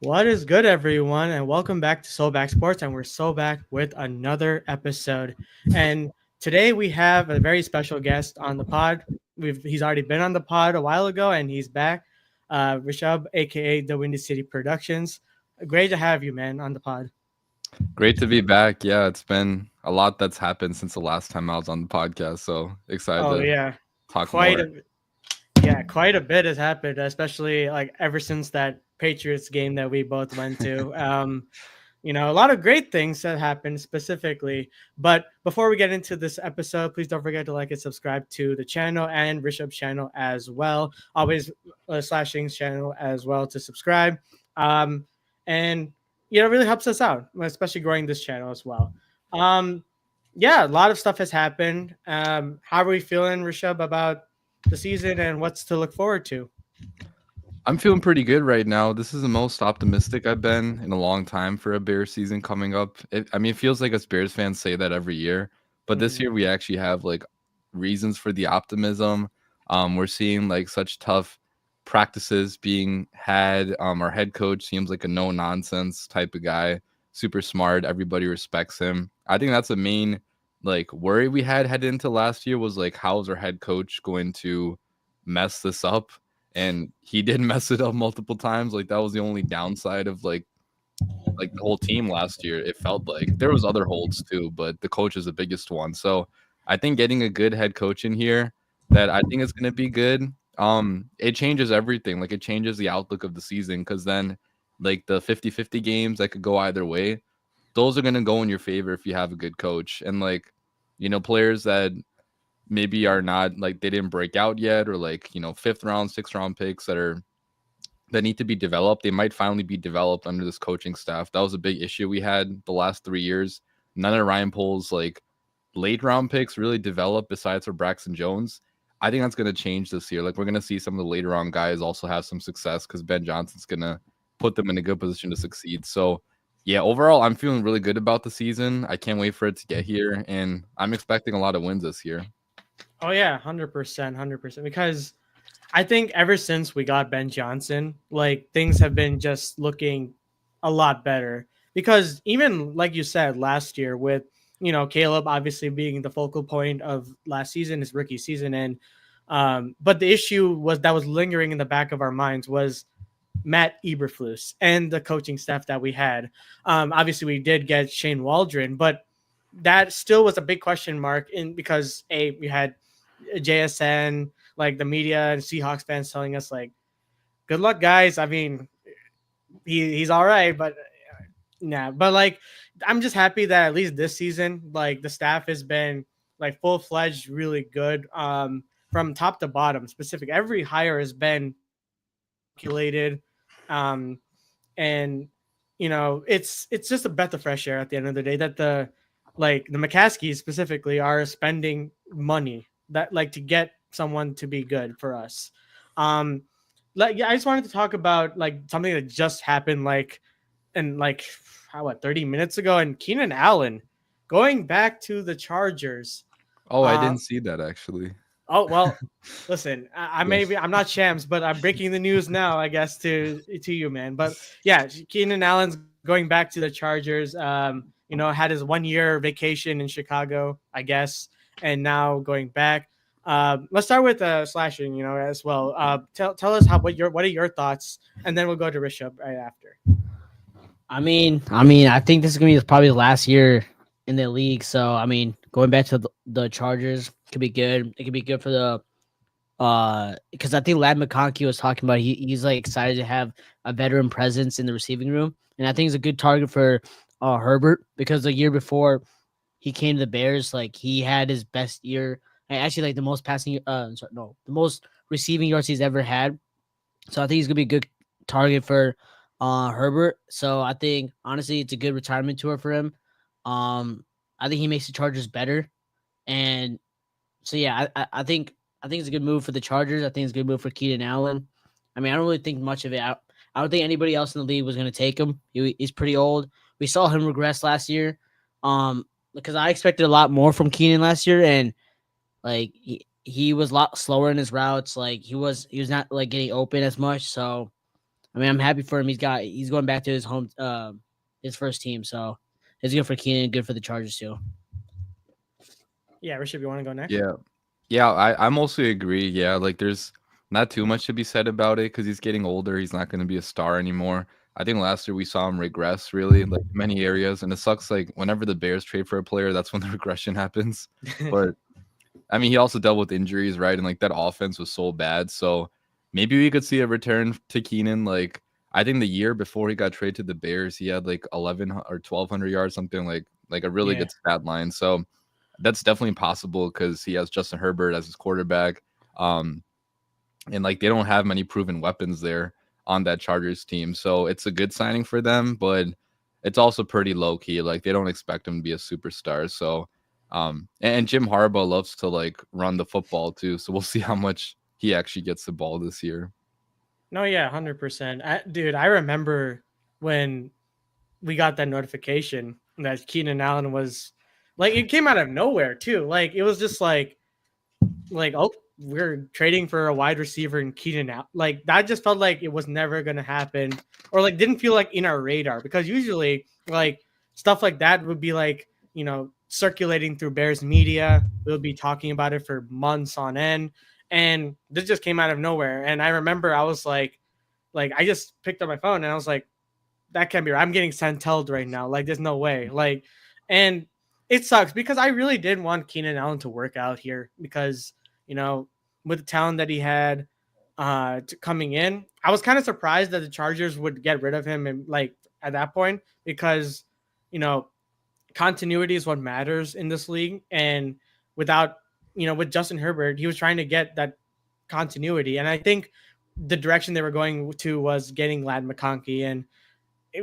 What is good, everyone, and welcome back to SoBackSports, and we're so back with another episode. And today we have a very special guest on the pod. He's already been on the pod a while ago, and he's back. Rishab, aka the Windy City Productions. Great to have you, man, on the pod. Great to be back. Yeah, it's been a lot that's happened since the last time I was on the podcast. So excited Oh to yeah, talk quite more. a quite a bit has happened, especially like ever since that Patriots game that we both went to. A lot of great things that happened specifically. But before we get into this episode, please don't forget to like and subscribe to the channel and Rishab's channel as well. Always Slashing's channel as well to subscribe. And it really helps us out, especially growing this channel as well. Um, yeah, a lot of stuff has happened. How are we feeling, Rishab, about the season and what's to look forward to? I'm feeling pretty good right now. This is the most optimistic I've been in a long time for a Bears season coming up. It feels like us Bears fans say that every year, but this Mhm. year we actually have like reasons for the optimism. We're seeing like such tough practices being had. Our head coach seems like a no nonsense type of guy, super smart. Everybody respects him. I think that's the main like worry we had headed into last year was like how is our head coach going to mess this up, and he did mess it up multiple times. Like that was the only downside of like the whole team last year. It felt like there was other holds too, but the coach is the biggest one. So I think getting a good head coach in here that I think is going to be good. It changes everything. Like it changes the outlook of the season because then like the 50-50 games that could go either way, those are going to go in your favor if you have a good coach. And like, players that maybe are not like they didn't break out yet, or like fifth round, sixth round picks that need to be developed, they might finally be developed under this coaching staff. That was a big issue we had the last 3 years. None of Ryan Pohl's like late round picks really developed besides for Braxton Jones. I think that's going to change this year. Like we're going to see some of the later on guys also have some success because Ben Johnson's going to put them in a good position to succeed. So yeah, overall, I'm feeling really good about the season. I can't wait for it to get here, and I'm expecting a lot of wins this year. Oh yeah, 100%, 100%. Because I think ever since we got Ben Johnson, like things have been just looking a lot better. Because even like you said last year, with Caleb obviously being the focal point of last season, his rookie season, and but the issue was lingering in the back of our minds was Matt Eberflus and the coaching staff that we had. Obviously, we did get Shane Waldron, but that still was a big question mark in because we had JSN, like the media and Seahawks fans telling us like, "Good luck, guys." I mean, he's all right, but nah. But like, I'm just happy that at least this season, like the staff has been like full fledged, really good. From top to bottom, specific. Every hire has been calculated, and it's just a breath of fresh air at the end of the day that the McCaskies specifically are spending money that like to get someone to be good for us. Um, yeah, I just wanted to talk about like something that just happened in like how what 30 minutes ago, and Keenan Allen going back to the Chargers. Oh, I Uh, didn't see that actually. oh well, listen, I Yeah. maybe I'm not Shams, but I'm breaking the news now, I guess, to you, man. But yeah, Keenan Allen's going back to the Chargers. Had his 1 year vacation in Chicago, I guess, and now going back. Let's start with slashing, as well. Tell us what are your thoughts, and then we'll go to Rishab right after. I think this is gonna be probably the last year in the league. So, going back to the Chargers could be good. It could be good for the because I think Lad McConkey was talking about he's like excited to have a veteran presence in the receiving room, and I think it's a good target for Herbert because the year before he came to the Bears, like he had his best year, and actually like the most the most receiving yards he's ever had. So I think he's gonna be a good target for Herbert. So I think honestly it's a good retirement tour for him. I think he makes the Chargers better, and so yeah, I think it's a good move for the Chargers. I think it's a good move for Keenan Allen. I don't really think much of it. I don't think anybody else in the league was going to take him. He's pretty old. We saw him regress last year. Because I expected a lot more from Keenan last year, and like he was a lot slower in his routes. Like he was not like getting open as much. So I mean, I'm happy for him. He's going back to his first team. So it's good for Keenan, good for the Chargers too. Yeah, Rishab, you want to go next? Yeah, I mostly agree. Yeah, like there's not too much to be said about it because he's getting older. He's not going to be a star anymore. I think last year we saw him regress really like many areas, and it sucks. Like whenever the Bears trade for a player, that's when the regression happens. But I mean, he also dealt with injuries, right? And like that offense was so bad. So maybe we could see a return to Keenan. Like I think the year before he got traded to the Bears, he had like 11 or 1,200 yards, something like a really Yeah. good stat line. So that's definitely possible because he has Justin Herbert as his quarterback. And like they don't have many proven weapons there on that Chargers team. So it's a good signing for them, but it's also pretty low key. Like they don't expect him to be a superstar. So and Jim Harbaugh loves to like run the football too. So we'll see how much he actually gets the ball this year. No, yeah, 100%. Dude, I remember when we got that notification that Keenan Allen was like, it came out of nowhere too. Like it was just like, oh, we're trading for a wide receiver in Keenan Allen. Like that just felt like it was never gonna happen, or like didn't feel like in our radar, because usually like stuff like that would be like, circulating through Bears media. We'll be talking about it for months on end, and this just came out of nowhere. And I remember I was like I just picked up my phone and I was like, that can't be right. I'm getting sent right now. Like, there's no way. Like, and it sucks because I really did want Keenan Allen to work out here because, with the talent that he had coming in, I was kind of surprised that the Chargers would get rid of him and like at that point because, continuity is what matters in this league. And without, with Justin Herbert, he was trying to get that continuity. And I think the direction they were going to was getting Lad McConkey and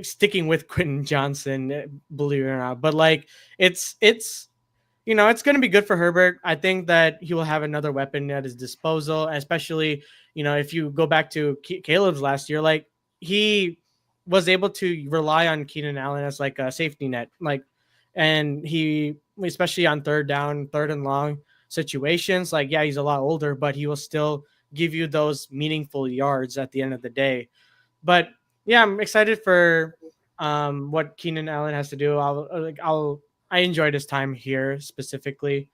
sticking with Quentin Johnson, believe it or not. But like it's it's going to be good for Herbert. I think that he will have another weapon at his disposal, especially if you go back to Caleb's last year, like he was able to rely on Keenan Allen as like a safety net, like, and he especially on third down, third and long situations, like yeah, he's a lot older, but he will still give you those meaningful yards at the end of the day. But yeah, I'm excited for what Keenan Allen has to do. I enjoyed his time here specifically.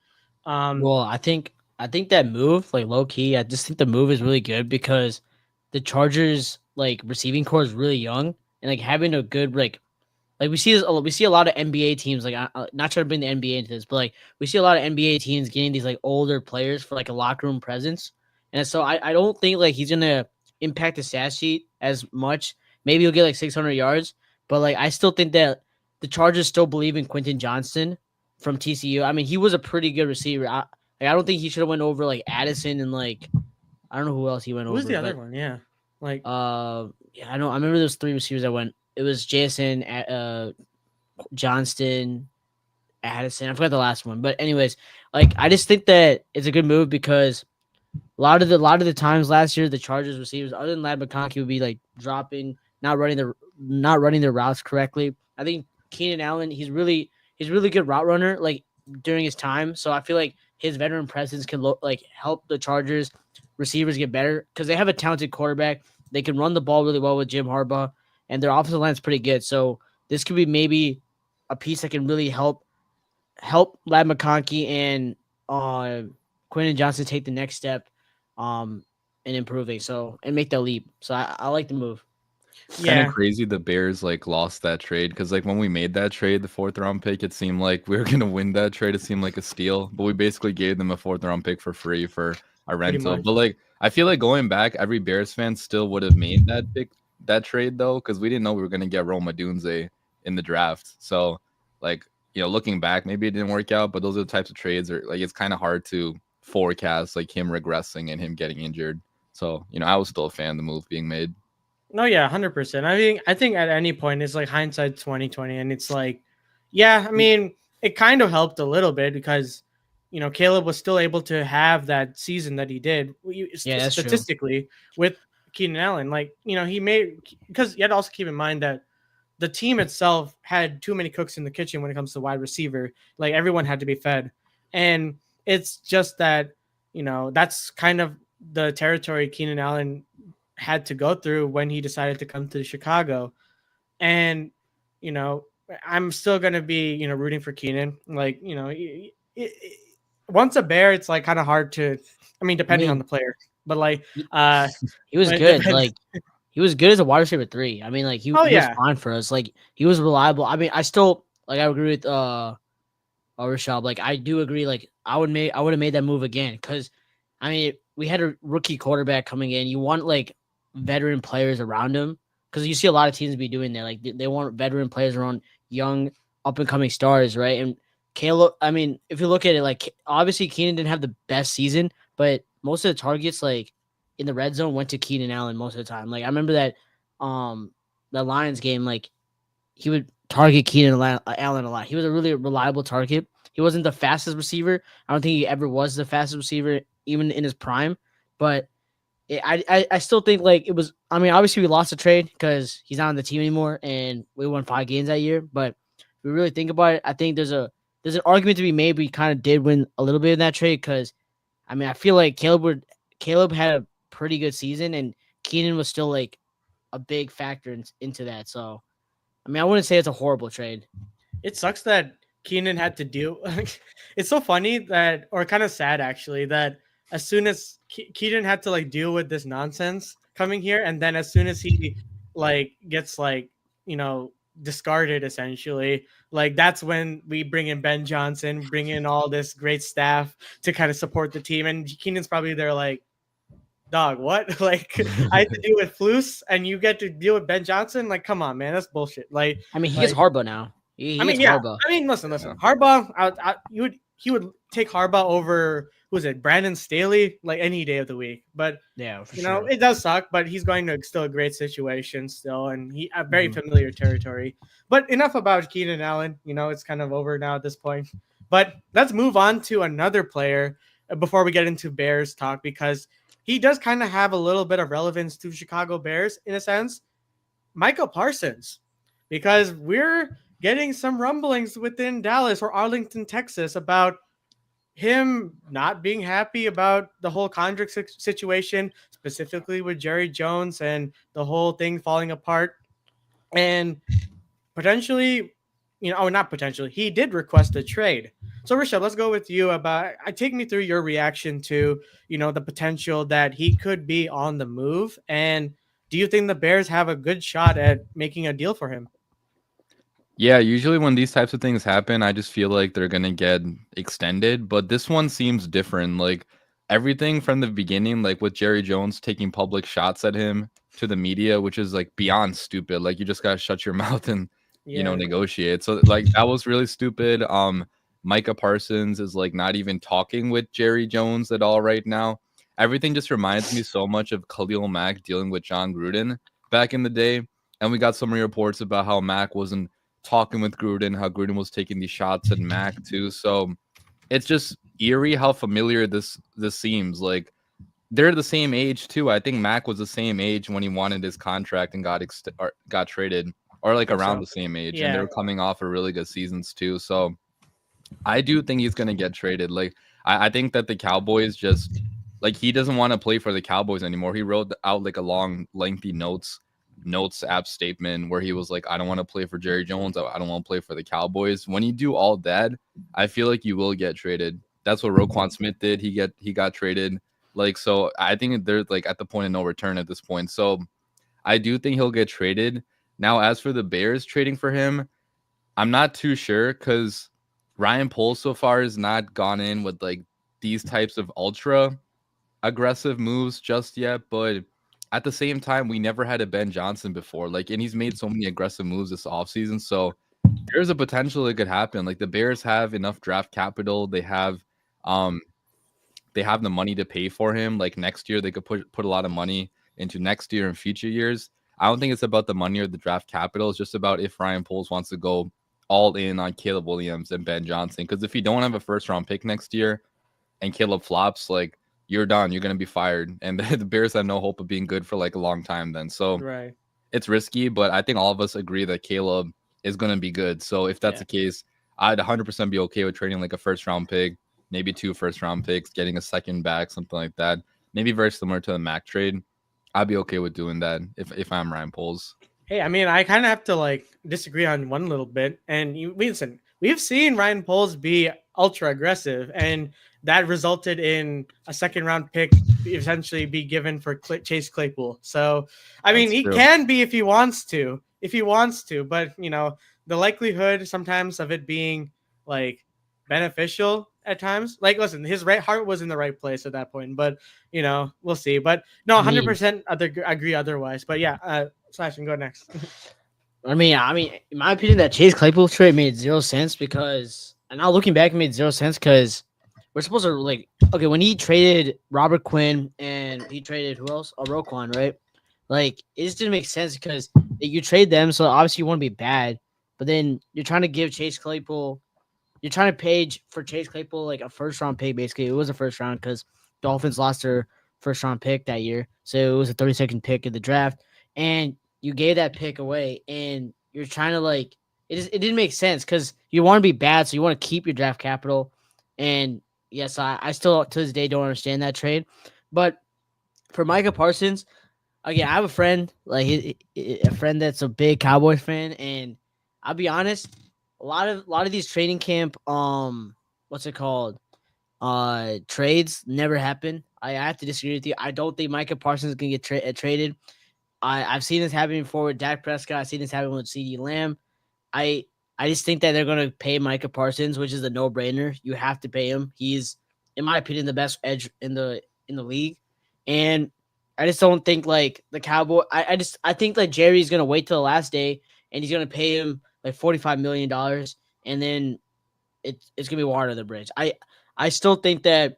Well, I think that move, like low key, I just think the move is really good because the Chargers like receiving core is really young and like having a good like we see a lot of NBA teams like not trying to bring the NBA into this, but like we see a lot of NBA teams getting these like older players for like a locker room presence, and so I don't think like he's gonna impact the stat sheet as much. Maybe he'll get like 600 yards, but like I still think that the Chargers still believe in Quentin Johnston from TCU. I mean, he was a pretty good receiver. I don't think he should have went over like Addison and like I don't know who else he went over. Who's the other one? Yeah, like yeah, I know. I remember those three receivers that went. It was Jason, Johnston, Addison. I forgot the last one, but anyways, like I just think that it's a good move because a lot of the times last year the Chargers receivers, other than Lad McConkey, would be like dropping, not running their routes correctly. I think Keenan Allen, he's really good route runner like during his time. So I feel like his veteran presence can like help the Chargers receivers get better because they have a talented quarterback. They can run the ball really well with Jim Harbaugh, and their offensive line is pretty good. So this could be maybe a piece that can really help Lad McConkey and Quentin Johnson take the next step in improving. So and make that leap. So I like the move. It's kind of crazy the Bears like lost that trade because like when we made that trade, the 4th round pick, it seemed like we were gonna win that trade. It seemed like a steal, but we basically gave them a 4th round pick for free for a rental. But like I feel like going back, every Bears fan still would have made that trade though, because we didn't know we were gonna get Rome Odunze in the draft. So like looking back, maybe it didn't work out, but those are the types of trades are like it's kind of hard to forecast like him regressing and him getting injured. So I was still a fan of the move being made. No, yeah, 100%. I think at any point it's like hindsight 2020, and it's like, yeah, I mean, it kind of helped a little bit because Caleb was still able to have that season that he did. Yeah, statistically with Keenan Allen, like he made, because you had to also keep in mind that the team itself had too many cooks in the kitchen when it comes to wide receiver. Like everyone had to be fed, and it's just that that's kind of the territory Keenan Allen had to go through when he decided to come to Chicago. And, you know, I'm still going to be, you know, rooting for Keenan. Like, you know, once a Bear, it's like kind of hard to, I mean, depending on the player, but like, he was when it good. depends. Like, he was good as a wide receiver 3. I mean, like he was fine for us. Like he was reliable. I mean, I still like I agree with Rishab. Like I do agree. Like I would have made that move again because I mean we had a rookie quarterback coming in. You want like veteran players around him because you see a lot of teams be doing that. Like they want veteran players around young up and coming stars, right? And Caleb. I mean, if you look at it, like obviously Keenan didn't have the best season, but most of the targets like in the red zone went to Keenan Allen most of the time. Like I remember that the Lions game, like he would target Keenan Allen a lot. He was a really reliable target. He wasn't the fastest receiver. I don't think he ever was the fastest receiver, even in his prime. But I still think like it was. I mean, obviously we lost the trade because he's not on the team anymore, and we won 5 games that year. But if we really think about it, I think there's an argument to be made. We kind of did win a little bit in that trade because, I mean, I feel like Caleb had a pretty good season, and Keenan was still like a big factor into that. So, I mean, I wouldn't say it's a horrible trade. It sucks that Keenan had to deal. It's so funny that, or kind of sad actually, that as soon as Keenan had to like deal with this nonsense coming here, and then as soon as he like gets like, you know, discarded essentially, like that's when we bring in Ben Johnson, bring in all this great staff to kind of support the team, and Keenan's probably there like, dog, what? Like I have to deal with Flus and you get to deal with Ben Johnson? Like, come on, man, that's bullshit. Like, I mean, he gets Harbaugh now. He I mean, gets yeah. Harbaugh. I mean, listen. Harbaugh, he would take Harbaugh over, who was it, Brandon Staley, like any day of the week. But Yeah, for you sure. know, it does suck, but he's going to still a great situation still, and he a very familiar territory. But enough about Keenan Allen. You know, it's kind of over now at this point. But let's move on to another player before we get into Bears talk, because he does kind of have a little bit of relevance to Chicago Bears in a sense. Micah Parsons, because we're getting some rumblings within Dallas or Arlington, Texas about him not being happy about the whole contract situation, specifically with Jerry Jones and the whole thing falling apart. And potentially, you know, not potentially, he did request a trade. So, Rishab, let's go with you about. Take me through your reaction to, you know, the potential that he could be on the move, and do you think the Bears have a good shot at making a deal for him? Yeah, usually when these types of things happen, I just feel like they're gonna get extended. But this one seems different. Like everything from the beginning, like with Jerry Jones taking public shots at him to the media, which is like beyond stupid. Like you just gotta shut your mouth and negotiate. So like that was really stupid. Micah Parsons is like not even talking with Jerry Jones at all right now. Everything just reminds me so much of Khalil Mack dealing with John Gruden back in the day. And we got so many reports about how Mack wasn't talking with Gruden, how Gruden was taking these shots at Mac too. So it's just eerie how familiar this seems. Like they're the same age too. I think Mac was the same age when he wanted his contract and got traded, or like around the same age. And they were coming off of really good seasons too. So I do think he's gonna get traded. Like I think that the Cowboys just like he doesn't want to play for the Cowboys anymore. He wrote out like a long, lengthy notes app statement where he was like, I don't want to play for Jerry Jones. I don't want to play for the Cowboys. When you do all that, I feel like you will get traded. That's what Roquan Smith did. He got traded. Like, so I think they're like at the point of no return at this point. So I do think he'll get traded. Now, as for the Bears trading for him, I'm not too sure because Ryan Poles so far has not gone in with like these types of ultra aggressive moves just yet, but at the same time, we never had a Ben Johnson before. Like, and he's made so many aggressive moves this offseason. So there's a potential it could happen. Like the Bears have enough draft capital. They have the money to pay for him. Like next year, they could put a lot of money into next year and future years. I don't think it's about the money or the draft capital. It's just about if Ryan Poles wants to go all in on Caleb Williams and Ben Johnson. Because if you don't have a first round pick next year and Caleb flops, like you're done. You're going to be fired. And the Bears have no hope of being good for like a long time then. So it's risky, but I think all of us agree that Caleb is going to be good. So if that's the case, I'd 100% be okay with trading like a first round pick, maybe 2 first round picks, getting a second back, something like that. Maybe very similar to the Mac trade. I'd be okay with doing that if I'm Ryan Poles. Hey, I mean, I kind of have to like disagree on one little bit. And listen, we've seen Ryan Poles be ultra aggressive, and that resulted in a second round pick essentially be given for Chase Claypool. So, I mean, That's he true. can be if he wants to, but the likelihood sometimes of it being like beneficial at times, like, listen, his right heart was in the right place at that point, but we'll see. But no, I mean, 100% agree otherwise. But yeah, Slashing, go next. I mean, in my opinion, that Chase Claypool trade made zero sense because, and now looking back, it made zero sense because we're supposed to okay, when he traded Robert Quinn and he traded who else? Roquan, right? Like, it just didn't make sense because you trade them, so obviously you want to be bad, but then you're trying to give Chase Claypool, you're trying to pay for Chase Claypool like a first round pick. Basically, it was a first round because Dolphins lost their first round pick that year, so it was a 32nd pick in the draft, and you gave that pick away, and you're trying to it didn't make sense because you want to be bad, so you want to keep your draft capital. And yes, I still to this day don't understand that trade, but for Micah Parsons, again, I have a friend a friend that's a big Cowboys fan, and I'll be honest, a lot of these training camp what's it called trades never happen. I have to disagree with you. I don't think Micah Parsons can get traded. I've seen this happen before with Dak Prescott. I've seen this happen with CeeDee Lamb. I just think that they're going to pay Micah Parsons, which is a no-brainer. You have to pay him. He's, in my opinion, the best edge in the league. And I just don't think like the Cowboy. I think like Jerry's going to wait till the last day and he's going to pay him like $45 million, and then it's going to be water under the bridge. I still think that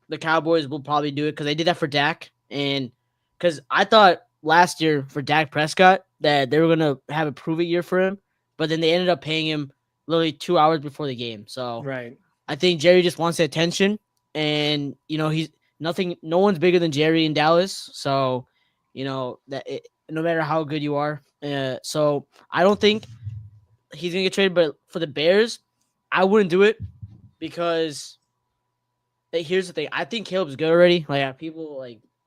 the Cowboys will probably do it because they did that for Dak, and because I thought last year for Dak Prescott that they were going to have a prove-it year for him, but then they ended up paying him literally 2 hours before the game. So Right. I think Jerry just wants the attention, and he's nothing. No one's bigger than Jerry in Dallas. So no matter how good you are. So I don't think he's gonna get traded. But for the Bears, I wouldn't do it because here's the thing. I think Caleb's good already. Like people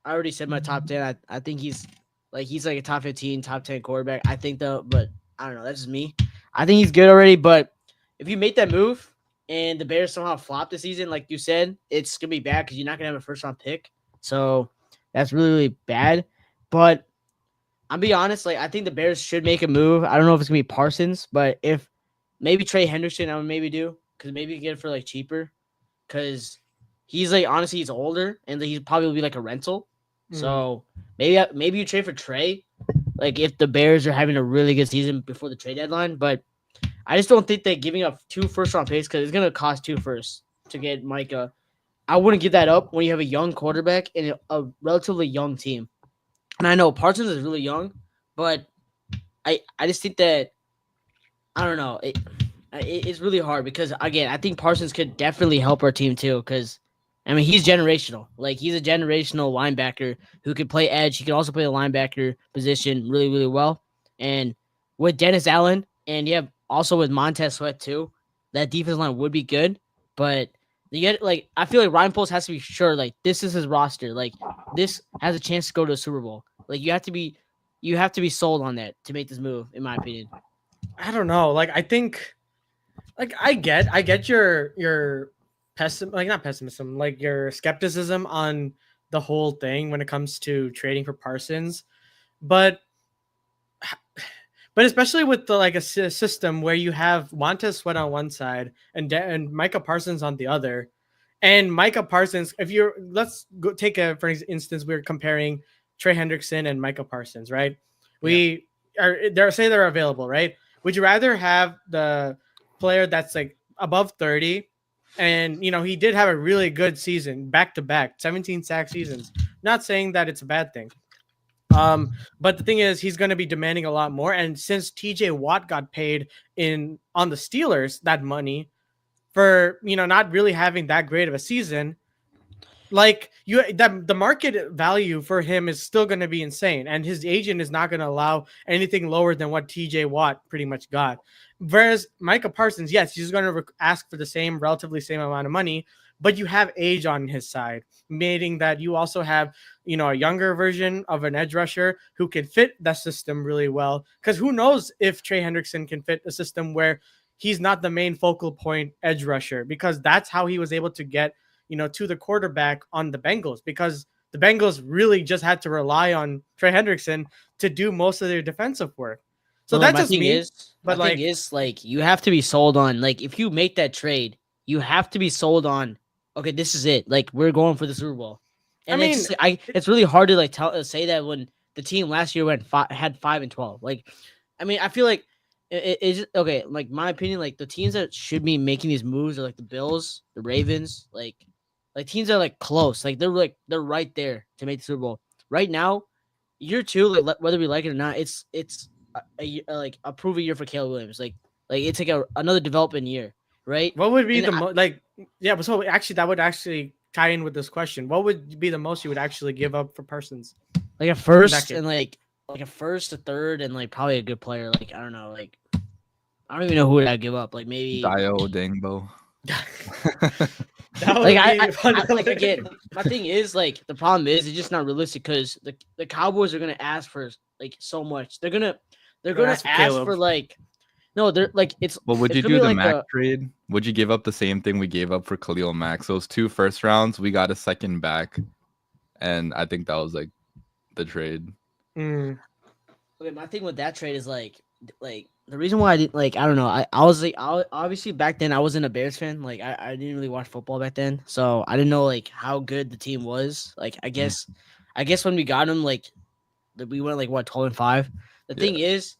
I already said my top 10. I think he's like a top 15, top 10 quarterback. I think though, but I don't know. That's just me. I think he's good already. But if you make that move and the Bears somehow flop this season, like you said, it's gonna be bad because you're not gonna have a first round pick. So that's really, really bad. But I'll be honest, I think the Bears should make a move. I don't know if it's gonna be Parsons, but if maybe Trey Hendrickson, I would maybe do because maybe you get it for cheaper because he's honestly he's older and he'd probably be like a rental. So maybe you trade for Trey, if the Bears are having a really good season before the trade deadline. But I just don't think that giving up 2 first round picks because it's gonna cost 2 firsts to get Micah. I wouldn't give that up when you have a young quarterback and a relatively young team. And I know Parsons is really young, but I just think that I don't know. It's really hard because again, I think Parsons could definitely help our team too because. I mean, he's generational. He's a generational linebacker who could play edge. He can also play the linebacker position really, really well. And with Dennis Allen and also with Montez Sweat too, that defense line would be good. But you get I feel like Ryan Poles has to be sure this is his roster. This has a chance to go to a Super Bowl. You have to be sold on that to make this move, in my opinion. I don't know. I think I get your not pessimism, your skepticism on the whole thing when it comes to trading for Parsons, but especially with a system where you have Montez Sweat on one side and Micah Parsons on the other, and Micah Parsons, let's go take for instance, we're comparing Trey Hendrickson and Micah Parsons, right? They're available, right? Would you rather have the player that's above 30? And, he did have a really good season, back-to-back, 17 sack seasons. Not saying that it's a bad thing. But the thing is, he's going to be demanding a lot more. And since TJ Watt got paid on the Steelers that money for, not really having that great of a season, the market value for him is still going to be insane. And his agent is not going to allow anything lower than what TJ Watt pretty much got. Whereas Micah Parsons, yes, he's going to ask for the relatively same amount of money, but you have age on his side, meaning that you also have, a younger version of an edge rusher who can fit that system really well. Because who knows if Trey Hendrickson can fit a system where he's not the main focal point edge rusher, because that's how he was able to get, to the quarterback on the Bengals, because the Bengals really just had to rely on Trey Hendrickson to do most of their defensive work. So that's just me. But my thing is, like, you have to be sold on, like, if you make that trade, you have to be sold on, okay, this is it. Like, we're going for the Super Bowl. And it's really hard to, like, say that when the team last year had 5-12. Like, I mean, I feel like it's okay. Like, my opinion, like, the teams that should be making these moves are like the Bills, the Ravens, like teams that are like close. Like, they're right there to make the Super Bowl. Right now, year two, like, whether we like it or not, it's a proven year for Caleb Williams. Like it's like another development year, right? What would be but so actually that would actually tie in with this question. What would be the most you would actually give up for Parsons? Like a first and like a first, a third, and like probably a good player. Like, I don't know, like I don't even know who would I give up. Like maybe Dio Dangbo. Like again, my thing is, like, the problem is it's just not realistic because the Cowboys are gonna ask for like so much. They're gonna ask for like, no, they're like, it's. Well, would you do the Mac trade? Would you give up the same thing we gave up for Khalil Mack? So those 2 first rounds, we got a second back, and I think that was like the trade. Okay, my thing with that trade is like the reason why I didn't, like, I don't know. I was like, obviously back then I wasn't a Bears fan. Like, I didn't really watch football back then, so I didn't know like how good the team was. Like, I guess when we got him, like, we went like what 12-5. The thing is,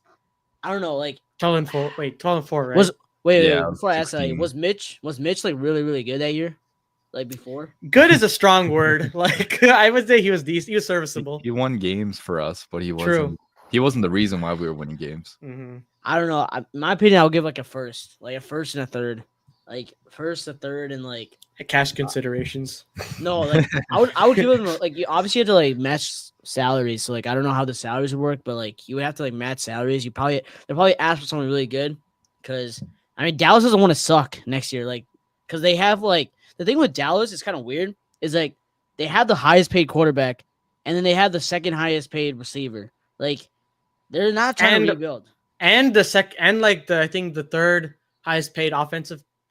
I don't know, like 12-4. Wait, 12-4, right? Wait. Before I ask that, was Mitch like really, really good that year? Like before? Good is a strong word. Like, I would say he was decent. He was serviceable. He won games for us, but he wasn't. True. He wasn't the reason why we were winning games. Mm-hmm. I don't know. In my opinion, I'll give like a first and a third. Like first, a third, and like cash considerations. No, like I would give them, like, you obviously have to like match salaries. So like I don't know how the salaries would work, but like you would have to like match salaries. They'll probably ask for someone really good, because I mean Dallas doesn't want to suck next year, like, because they have like the thing with Dallas is kind of weird is like they have the highest paid quarterback and then they have the second highest paid receiver. Like, they're not trying to rebuild. And I think the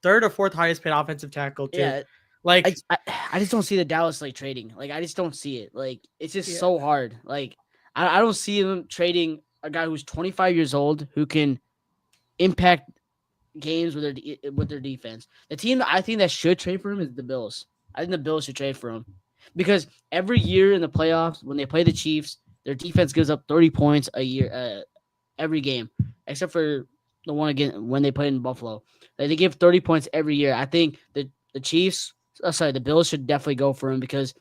third or fourth highest paid offensive tackle too. Yeah, like I just don't see the Dallas like trading. Like, I just don't see it. Like, it's just so hard. Like, I don't see them trading a guy who's 25 years old who can impact games with their defense. The team I think that should trade for him is the Bills. I think the Bills should trade for him because every year in the playoffs when they play the Chiefs, their defense gives up 30 points a year every game, except for the one again when they played in Buffalo. Like, they give 30 points every year. I think the Bills should definitely go for him because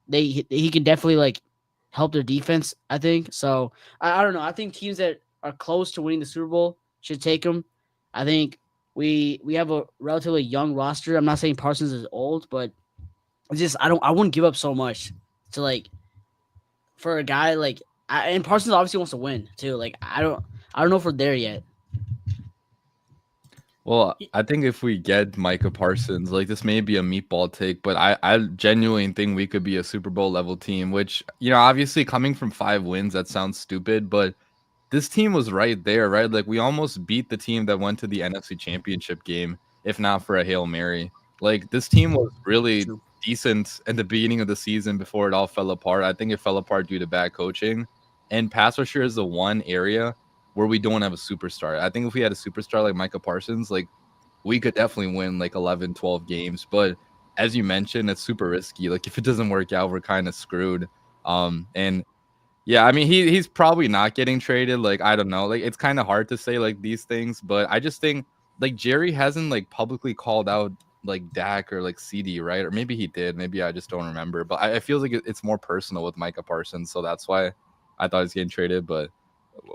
he can definitely like help their defense, I think. So I don't know. I think teams that are close to winning the Super Bowl should take him. I think we have a relatively young roster. I'm not saying Parsons is old, but it's just I wouldn't give up so much to like for a guy like and Parsons obviously wants to win too. Like, I don't know if we're there yet. Well, I think if we get Micah Parsons, like, this may be a meatball take, but I genuinely think we could be a Super Bowl level team, which, obviously coming from 5 wins, that sounds stupid, but this team was right there, right? Like, we almost beat the team that went to the NFC Championship game, if not for a Hail Mary. Like, this team was really decent at the beginning of the season before it all fell apart. I think it fell apart due to bad coaching. And pass rusher is the one area where we don't have a superstar. I think if we had a superstar like Micah Parsons, like, we could definitely win like 11, 12 games. But as you mentioned, it's super risky. Like, if it doesn't work out, we're kind of screwed. And yeah, I mean, he's probably not getting traded. Like, I don't know. Like, it's kind of hard to say like these things, but I just think like Jerry hasn't like publicly called out like Dak or like CD, right? Or maybe he did. Maybe I just don't remember. But I feel like it's more personal with Micah Parsons, so that's why I thought he's getting traded. But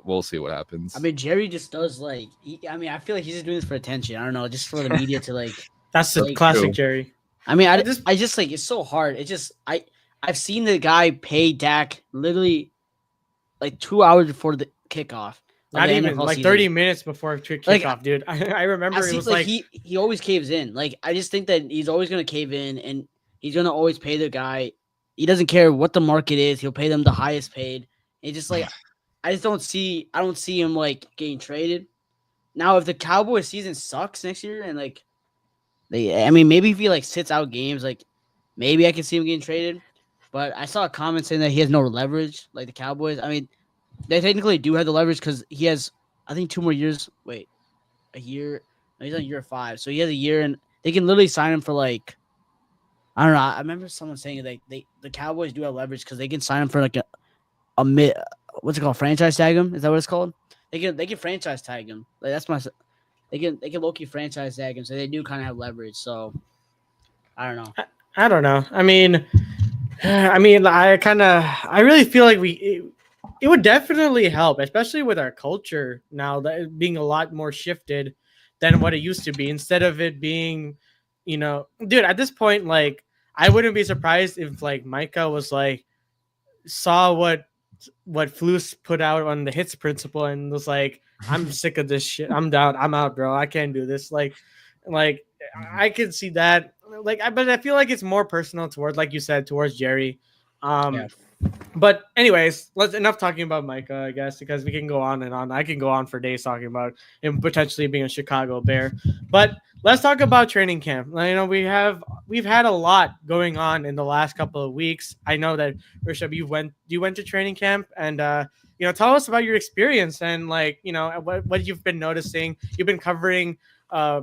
we'll see what happens. I mean, Jerry just does like. I feel like he's just doing this for attention. I don't know, just for the media to like. That's the like, classic Jerry. I mean, I just like it's so hard. It just I've seen the guy pay Dak literally like 2 hours before the kickoff. Not the even NFL like season. 30 minutes before kickoff, Like, dude. I remember it was like he always caves in. Like, I just think that he's always gonna cave in, and he's gonna always pay the guy. He doesn't care what the market is. He'll pay them the highest paid. And just like I don't see him like getting traded. Now, if the Cowboys season sucks next year and like maybe if he like sits out games, like maybe I can see him getting traded. But I saw a comment saying that he has no leverage, like the Cowboys. I mean, they technically do have the leverage because he has, I think, 2 more years. Wait, a year? No, he's on year 5, so he has a year, and they can literally sign him for like, I don't know. I remember someone saying like the Cowboys do have leverage because they can sign him for like a mid, what's it called, franchise tag him? Is that what it's called? They can franchise tag him. Like that's my. They can low key franchise tag him, so they do kind of have leverage. So I don't know. I don't know. I mean, I really feel like it would definitely help, especially with our culture now that it being a lot more shifted than what it used to be. Instead of it being, dude, at this point, like I wouldn't be surprised if like Micah was like saw what Flus put out on the hits principle and was like, I'm sick of this shit. I'm down. I'm out, bro. I can't do this. Like I could see that. But I feel like it's more personal towards, like you said, towards Jerry. Yeah. But anyways, let's enough talking about Micah, I guess, because we can go on and on. I can go on for days talking about him potentially being a Chicago Bear. But let's talk about training camp. We've had a lot going on in the last couple of weeks. I know that Rishab, you went to training camp, and tell us about your experience and what you've been noticing. You've been covering,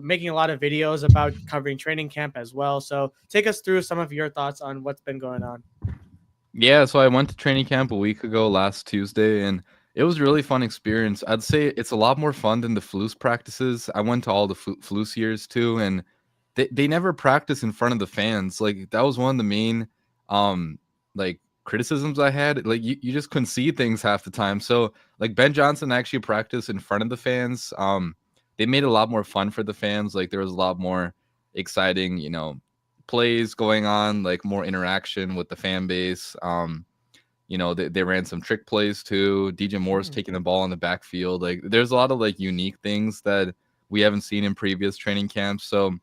making a lot of videos about covering training camp as well. So take us through some of your thoughts on what's been going on. Yeah, so I went to training camp a week ago last Tuesday, and it was a really fun experience. I'd say it's a lot more fun than the Flus practices. I went to all the Flus years too, and they never practice in front of the fans. Like that was one of the main like criticisms I had. Like you just couldn't see things half the time. So like Ben Johnson actually practiced in front of the fans. They made it a lot more fun for the fans. Like there was a lot more exciting, plays going on, like more interaction with the fan base. They ran some trick plays too. DJ Moore's taking the ball in the backfield. Like there's a lot of like unique things that we haven't seen in previous training camps. So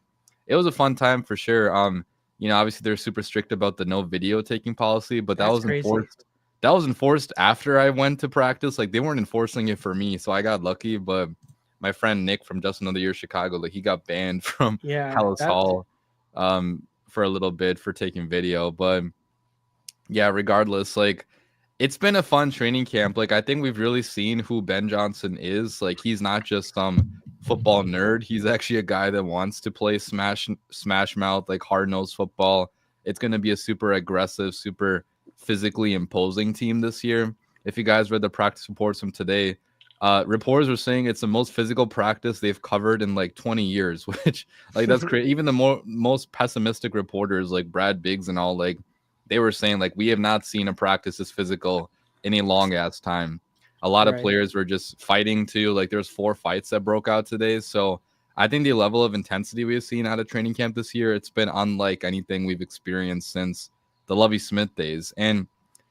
it was a fun time for sure. Obviously they're super strict about the no video taking policy, but that was enforced. That was enforced after I went to practice. Like they weren't enforcing it for me, so I got lucky. But my friend Nick from Just Another Year Chicago, like he got banned from Hallis Hall for a little bit for taking video. But yeah, regardless, like it's been a fun training camp. Like I think we've really seen who Ben Johnson is. Like he's not just some football nerd. He's actually a guy that wants to play smash mouth, like hard-nosed football. It's going to be a super aggressive, super physically imposing team this year. If you guys read the practice reports from today, reporters were saying it's the most physical practice they've covered in like 20 years, which like that's crazy. Even the most pessimistic reporters like Brad Biggs and all, like they were saying like we have not seen a practice this physical in a long ass time. A lot of players were just fighting too. Like there's 4 fights that broke out today. So I think the level of intensity we've seen out of training camp this year, it's been unlike anything we've experienced since the Lovie Smith days. And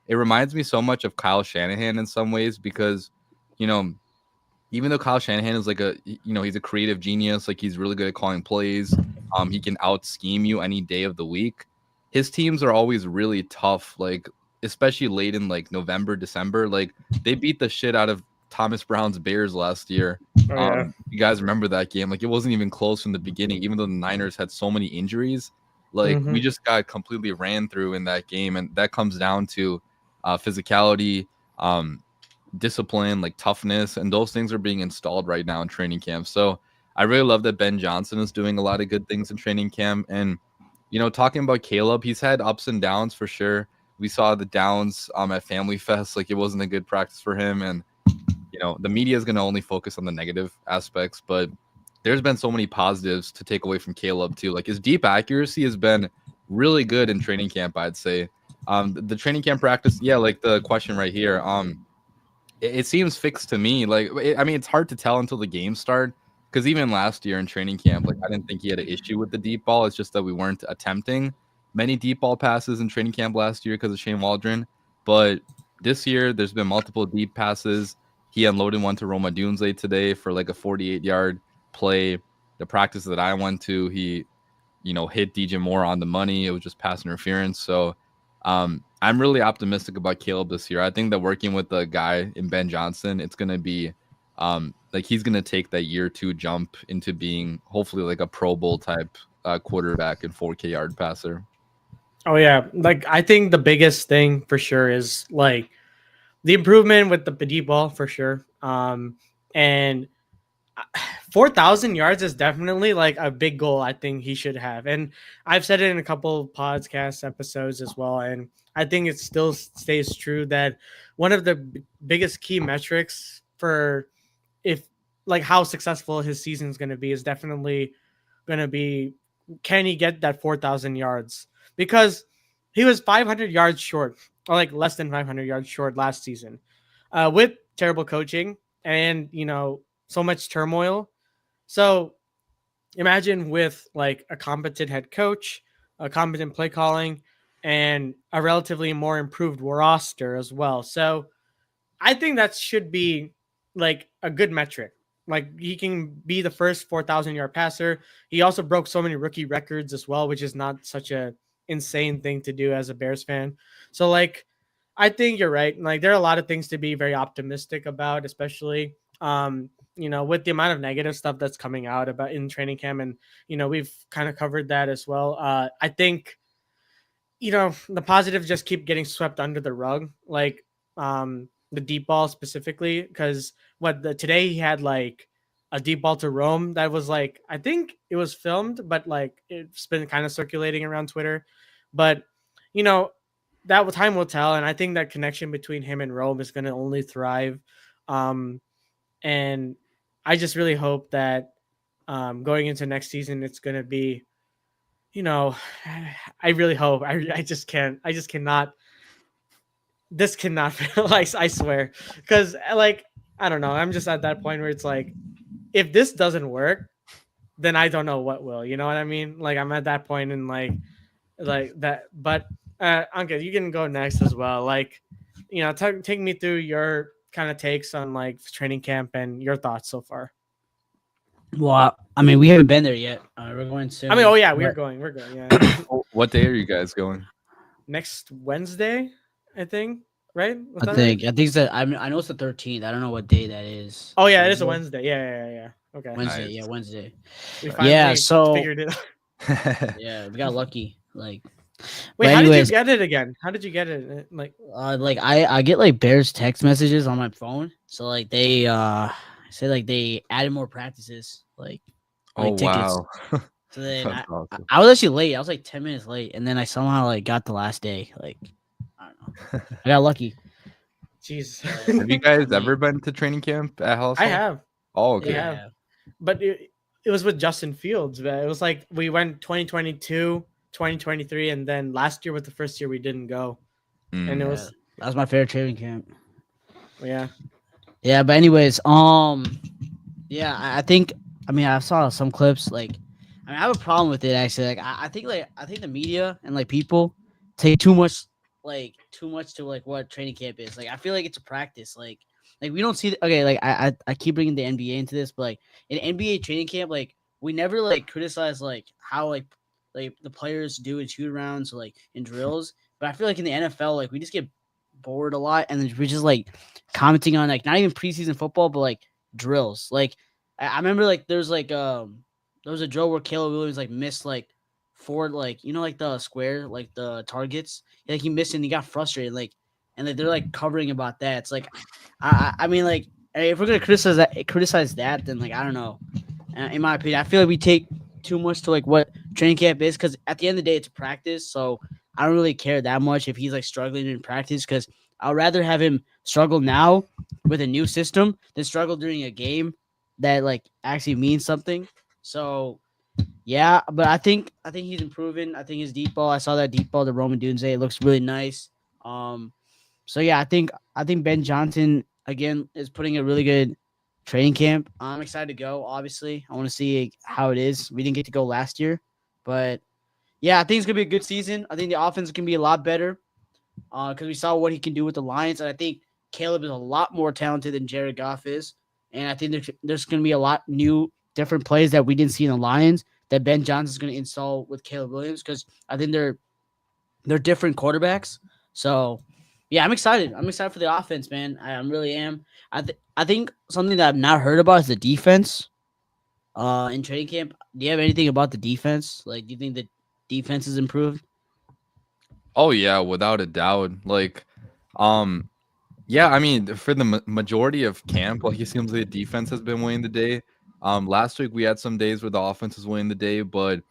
it reminds me so much of Kyle Shanahan in some ways because, even though Kyle Shanahan is like he's a creative genius, like he's really good at calling plays. He can out scheme you any day of the week. His teams are always really tough, like especially late in like November, December. Like they beat the shit out of Thomas Brown's Bears last year. You guys remember that game? Like it wasn't even close from the beginning, even though the Niners had so many injuries. Like we just got completely ran through in that game, and that comes down to physicality, discipline, like toughness, and those things are being installed right now in training camp. So I really love that Ben Johnson is doing a lot of good things in training camp. And talking about Caleb, he's had ups and downs for sure. We saw the downs at Family Fest. Like it wasn't a good practice for him, and the media is going to only focus on the negative aspects, but there's been so many positives to take away from Caleb too. Like his deep accuracy has been really good in training camp, I'd say. The training camp practice, like the question right here, it seems fixed to me. Like, it's hard to tell until the games start, because even last year in training camp, like I didn't think he had an issue with the deep ball. It's just that we weren't attempting many deep ball passes in training camp last year because of Shane Waldron. But this year, there's been multiple deep passes. he unloaded one to Roma Dunze today for like a 48-yard play. The practice that I went to, he, hit DJ Moore on the money. It was just pass interference. So I'm really optimistic about Caleb this year. I think that working with the guy in Ben Johnson, it's going to be like he's going to take that year 2 jump into being hopefully like a Pro Bowl type quarterback and 4K yard passer. Oh yeah, like I think the biggest thing for sure is like the improvement with the deep ball for sure. And 4,000 yards is definitely like a big goal I think he should have. And I've said it in a couple of podcast episodes as well. And I think it still stays true that one of the biggest key metrics for if like how successful his season is going to be is definitely going to be, can he get that 4,000 yards? Because he was 500 yards short, or like less than 500 yards short last season, with terrible coaching and so much turmoil. So imagine with like a competent head coach, a competent play calling, and a relatively more improved roster as well. So I think that should be like a good metric. Like he can be the first 4,000 yard passer. He also broke so many rookie records as well, which is not such a insane thing to do as a Bears fan. So like, I think you're right. Like there are a lot of things to be very optimistic about, especially with the amount of negative stuff that's coming out about in training camp, and we've kind of covered that as well. I think the positives just keep getting swept under the rug, like the deep ball specifically, because today he had like a deep ball to Rome that was like, I think it was filmed, but like it's been kind of circulating around Twitter. But that time will tell, and I think that connection between him and Rome is going to only thrive. And I just really hope that going into next season, it's going to be, I really hope. I just cannot. This cannot feel like, I swear, because like I don't know. I'm just at that point where it's like, if this doesn't work, then I don't know what will. You know what I mean? Like I'm at that point in like that. But Ankit, you can go next as well. Like, take me through your kind of takes on like training camp and your thoughts so far. Well, I mean, we haven't been there yet. We're going soon. I mean, oh yeah, we're going. Yeah. What day are you guys going? Next Wednesday, I think. Right? I think that I know it's the 13th. I don't know what day that is. Oh yeah, it is a Wednesday. Yeah. Okay. Wednesday, nice. yeah, Wednesday. We finally figured it out. Yeah, we got lucky. Like, wait, how did you get it again? How did you get it? Like I get like Bears text messages on my phone. So like they say like they added more practices, like tickets. Wow. So then awesome. I was actually late. I was like 10 minutes late, and then I somehow like got the last day. Like I don't know. I got lucky. Jeez. Have you guys ever been to training camp at Hollis? I have. Oh, okay. Yeah. But it was with Justin Fields. It was like we went 2022, 2023, and then last year was the first year we didn't go. And it was that was my favorite training camp. Yeah. Yeah, but anyways, yeah, I think I saw some clips. Like, I have a problem with it actually. Like, I think the media and like people take too much to like what training camp is. Like, I feel like it's a practice. Like we don't see. Like I keep bringing the NBA into this, but like in NBA training camp, like we never like criticize like how like the players do in shoot arounds or like in drills. But I feel like in the NFL, like we just get bored a lot, and then we're just like commenting on like not even preseason football, but like drills. Like I remember like there was a drill where Caleb Williams like missed like 4 like like the square like the targets. Like he missed and he got frustrated and they're like covering about that. It's like I mean like if we're gonna criticize that, then like I don't know. In my opinion, I feel like we take too much to like what training camp is, because at the end of the day it's a practice. So I don't really care that much if he's like struggling in practice, because I'd rather have him struggle now with a new system than struggle during a game that like actually means something. So yeah, but I think he's improving. I think his deep ball, I saw that deep ball to Roman Dunze. It looks really nice. So yeah, I think Ben Johnson again is putting a really good training camp. I'm excited to go. Obviously, I want to see how it is. We didn't get to go last year, but yeah, I think it's gonna be a good season. I think the offense can be a lot better because we saw what he can do with the Lions, and I think Caleb is a lot more talented than Jared Goff is, and I think there's going to be a lot new, different plays that we didn't see in the Lions that Ben Johnson is going to install with Caleb Williams because I think they're different quarterbacks. So, yeah, I'm excited. I'm excited for the offense, man. I really am. I think something that I've not heard about is the defense. In training camp, do you have anything about the defense? Like, do you think the defense has improved? Oh yeah, without a doubt. Like, yeah, I mean, for the majority of camp, like it seems like the defense has been winning the day. Last week we had some days where the offense was winning the day, but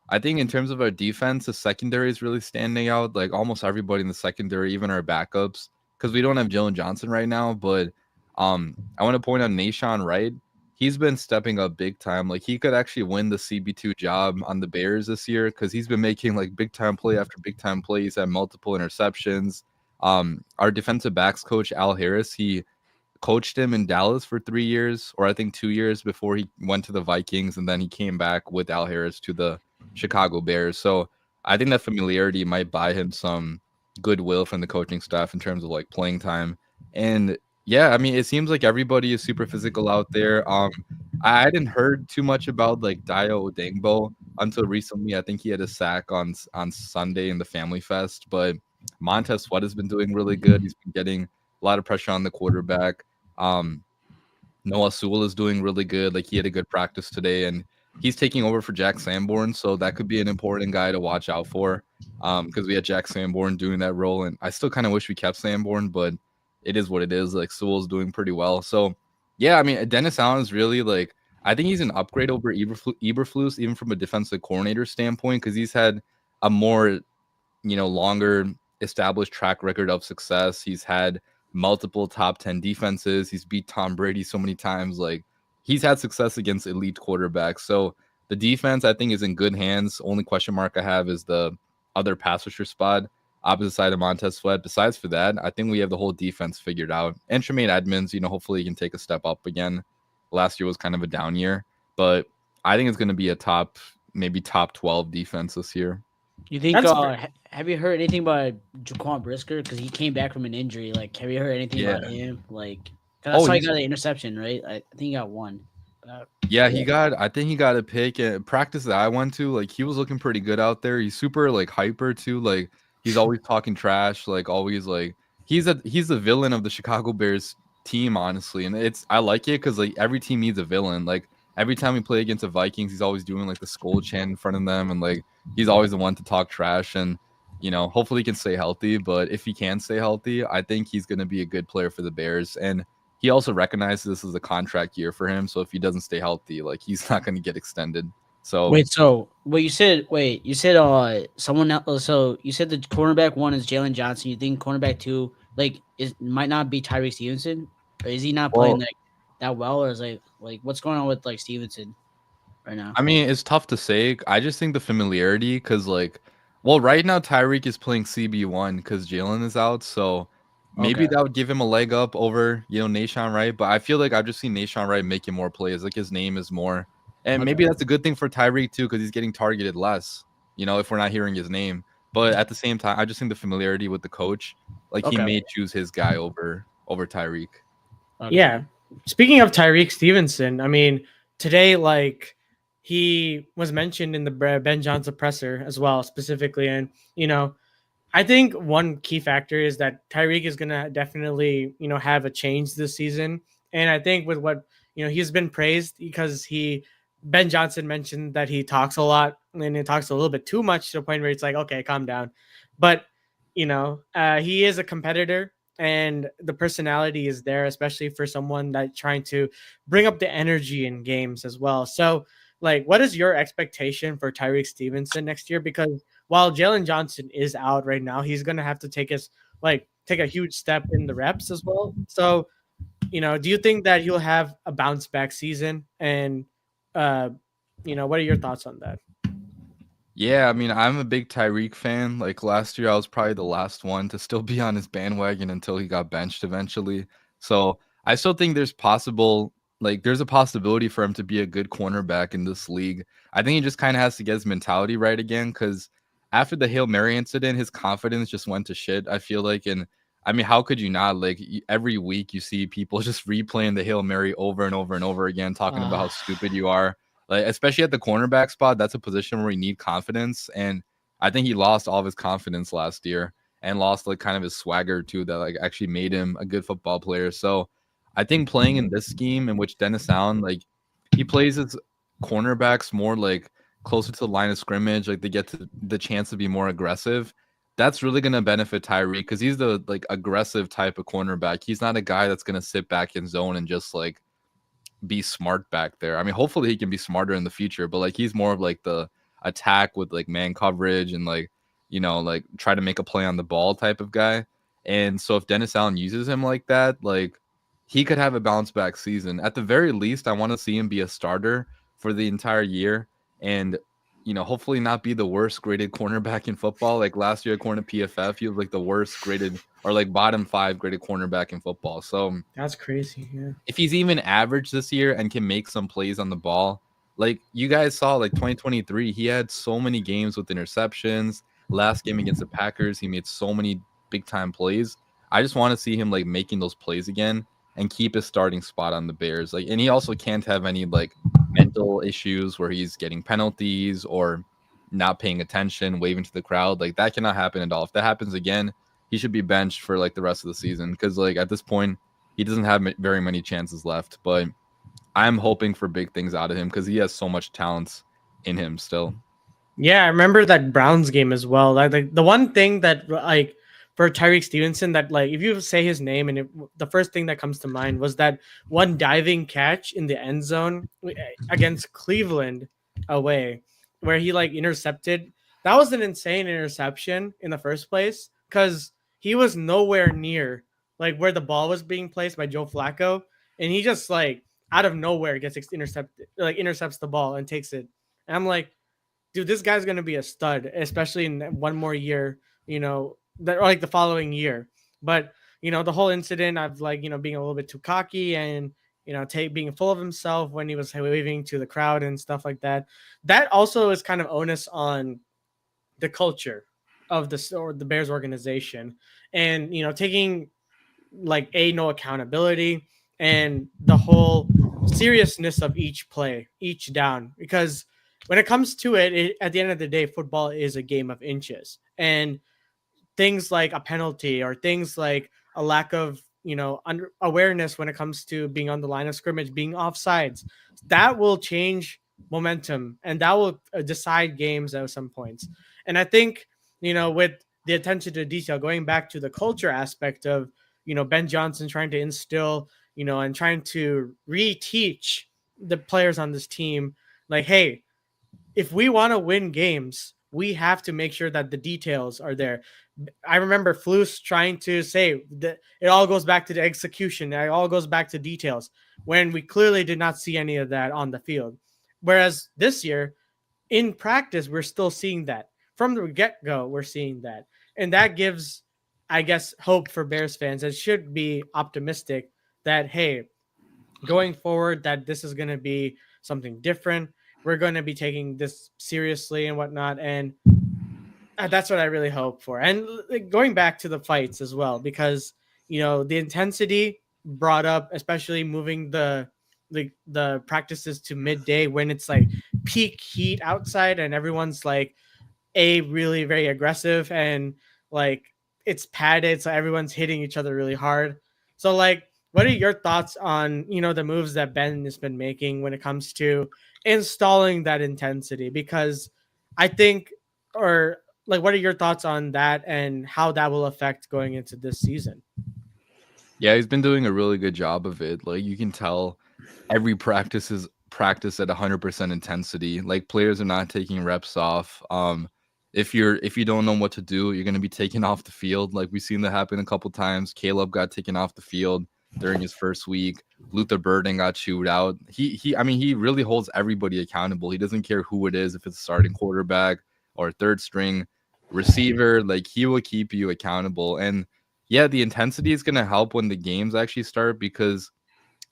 I think in terms of our defense, the secondary is really standing out. Like almost everybody in the secondary, even our backups, because we don't have Jalen Johnson right now. But I want to point out Nashawn Wright. He's been stepping up big time. Like he could actually win the CB2 job on the Bears this year because he's been making like big time play after big time play. He's had multiple interceptions. Our defensive backs coach Al Harris, he coached him in Dallas for 3 years, or I think 2 years before he went to the Vikings, and then he came back with Al Harris to the Chicago Bears. So I think that familiarity might buy him some goodwill from the coaching staff in terms of like playing time. And yeah, I mean, it seems like everybody is super physical out there. I hadn't heard too much about like Dio Odengbo until recently. I think he had a sack on Sunday in the Family Fest, but Montez Sweat has been doing really good. He's been getting a lot of pressure on the quarterback. Noah Sewell is doing really good. Like he had a good practice today, and he's taking over for Jack Sanborn, so that could be an important guy to watch out for. Because we had Jack Sanborn doing that role, and I still kind of wish we kept Sanborn, but it is what it is. Like Sewell's doing pretty well. So yeah, I mean Dennis Allen is really like I think he's an upgrade over Eberflus, even from a defensive coordinator standpoint, because he's had a more longer established track record of success. He's had multiple top 10 defenses. He's beat Tom Brady so many times. Like he's had success against elite quarterbacks. So the defense I think is in good hands. Only question mark I have is the other pass rusher spot opposite side of Montez Sweat. Besides for that, I think we have the whole defense figured out. And Tremaine Edmonds, hopefully he can take a step up again. Last year was kind of a down year, but I think it's going to be a maybe top 12 defense this year. You think? Have you heard anything about Jaquan Brisker? Because he came back from an injury. Like, have you heard anything about him? Like, I saw he got the interception, right? I think he got one. Yeah, I think he got a pick at practice that I went to. Like, he was looking pretty good out there. He's super like hyper too. Like, he's always talking trash. Like, always like he's the villain of the Chicago Bears team, honestly. And I like it because like every team needs a villain. Like every time we play against the Vikings, he's always doing like the skull chant in front of them, and like he's always the one to talk trash. And hopefully he can stay healthy. But if he can stay healthy, I think he's going to be a good player for the Bears. And he also recognizes this is a contract year for him. So if he doesn't stay healthy, like he's not going to get extended. So you said someone else. So you said the cornerback one is Jalen Johnson. You think cornerback two might not be Tyreek Stevenson, or is he not playing that well, or is like what's going on with like Stevenson right now? I mean, it's tough to say. I just think the familiarity, because right now Tyreek is playing CB1 because Jalen is out, so maybe that would give him a leg up over Nashawn Wright. But I feel like I've just seen Nashawn Wright making more plays. Like his name is more, and maybe that's a good thing for Tyreek too, because he's getting targeted less. If we're not hearing his name. But at the same time, I just think the familiarity with the coach, he may choose his guy over Tyreek. Okay. Yeah. Speaking of Tyreek Stevenson, I mean, today, he was mentioned in the Ben Johnson presser as well, specifically. And, I think one key factor is that Tyreek is going to definitely, have a change this season. And I think with what, he's been praised because Ben Johnson mentioned that he talks a lot and he talks a little bit too much to the point where it's like, okay, calm down. But, he is a competitor. And the personality is there, especially for someone that's trying to bring up the energy in games as well. So, what is your expectation for Tyreek Stevenson next year? Because while Jalen Johnson is out right now, he's going to have to take a huge step in the reps as well. So, do you think that he'll have a bounce back season? And, what are your thoughts on that? Yeah, I mean, I'm a big Tyreek fan. Like last year, I was probably the last one to still be on his bandwagon until he got benched eventually. So I still think there's a possibility for him to be a good cornerback in this league. I think he just kind of has to get his mentality right again, because after the Hail Mary incident, his confidence just went to shit, I feel like. And I mean, how could you not? Like every week you see people just replaying the Hail Mary over and over and over again, talking about how stupid you are. Like, especially at the cornerback spot, that's a position where you need confidence. And I think he lost all of his confidence last year and lost like kind of his swagger too, that like actually made him a good football player. So I think playing in this scheme in which Dennis Allen, like he plays his cornerbacks more like closer to the line of scrimmage, like they get to the chance to be more aggressive. That's really going to benefit Tyreek because he's the like aggressive type of cornerback. He's not a guy that's going to sit back in zone and just like be smart back there. I mean, hopefully he can be smarter in the future, but like he's more of like the attack with like man coverage and like, you know, like try to make a play on the ball type of guy. And so if Dennis Allen uses him like that, like he could have a bounce back season. At the very least, I want to see him be a starter for the entire year. And you know, hopefully not be the worst graded cornerback in football. Like last year, according to PFF, he was like the worst graded or like bottom 5 graded cornerback in football. So that's crazy. Yeah. If he's even average this year and can make some plays on the ball, like you guys saw, like 2023, he had so many games with interceptions. Last game against the Packers, he made so many big time plays. I just want to see him like making those plays again and keep his starting spot on the Bears. Like, and he also can't have any like mental issues where he's getting penalties or not paying attention, waving to the crowd. Like that cannot happen at all. If that happens again, he should be benched for like the rest of the season because like at this point he doesn't have very many chances left. But I'm hoping for big things out of him because he has so much talent in him still. Yeah, I remember that Browns game as well. Like the one thing that like for Tyreek Stevenson that like if you say his name and the first thing that comes to mind was that one diving catch in the end zone against Cleveland away where he like intercepted. That was an insane interception in the first place because he was nowhere near like where the ball was being placed by Joe Flacco, and he just like out of nowhere gets intercepts the ball and takes it. And I'm like, dude, this guy's gonna be a stud, especially in one more year, you know, that or like the following year. But you know, the whole incident of like, you know, being a little bit too cocky and you know, being full of himself when he was waving to the crowd and stuff like that. That also is kind of onus on the culture of the Bears organization, and you know, taking like no accountability and the whole seriousness of each play, each down, because when it comes to it, at the end of the day, football is a game of inches, and things like a penalty or things like a lack of, you know, awareness when it comes to being on the line of scrimmage, being offsides, that will change momentum and that will decide games at some points. And I think, you know, with the attention to detail, going back to the culture aspect of, you know, Ben Johnson trying to instill, you know, and trying to reteach the players on this team, like, hey, if we want to win games, we have to make sure that the details are there. I remember Flus trying to say that it all goes back to the execution. It all goes back to details when we clearly did not see any of that on the field. Whereas this year in practice, we're still seeing that from the get-go. We're seeing that. And that gives, I guess, hope for Bears fans. It should be optimistic that, hey, going forward, that this is going to be something different. We're going to be taking this seriously and whatnot. And that's what I really hope for. And going back to the fights as well, because, you know, the intensity brought up, especially moving the practices to midday when it's like peak heat outside and everyone's like really very aggressive and like it's padded. So everyone's hitting each other really hard. So like, what are your thoughts on, you know, the moves that Ben has been making when it comes to installing that intensity? Because I think, or like, what are your thoughts on that and how that will affect going into this season? Yeah, he's been doing a really good job of it. Like you can tell every practice is practice at 100% intensity. Like players are not taking reps off. If you don't know what to do, you're going to be taken off the field. Like we've seen that happen a couple times. Caleb got taken off the field during his first week. Luther Burden got chewed out. I mean, he really holds everybody accountable. He doesn't care who it is, if it's a starting quarterback or third string receiver. Like he will keep you accountable. And yeah, the intensity is going to help when the games actually start because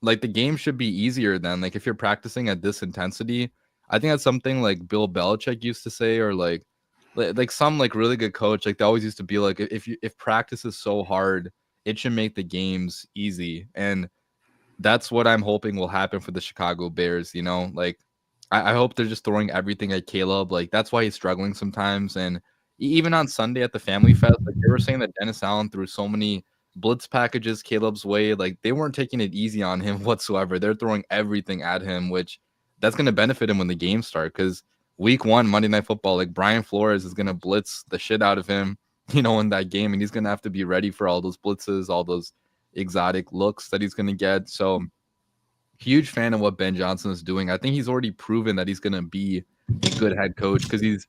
like the game should be easier then. Like if you're practicing at this intensity, I think that's something like Bill Belichick used to say, or like some like really good coach, like they always used to be like, if practice is so hard, it should make the games easy. And that's what I'm hoping will happen for the Chicago Bears. You know, like I hope they're just throwing everything at Caleb. Like that's why he's struggling sometimes. And even on Sunday at the Family Fest, like they were saying that Dennis Allen threw so many blitz packages Caleb's way. Like they weren't taking it easy on him whatsoever. They're throwing everything at him, which that's going to benefit him when the games start. Because week 1, Monday Night Football, like Brian Flores is going to blitz the shit out of him, you know, in that game. And he's going to have to be ready for all those blitzes, all those exotic looks that he's going to get. So huge fan of what Ben Johnson is doing. I think he's already proven that he's going to be a good head coach because he's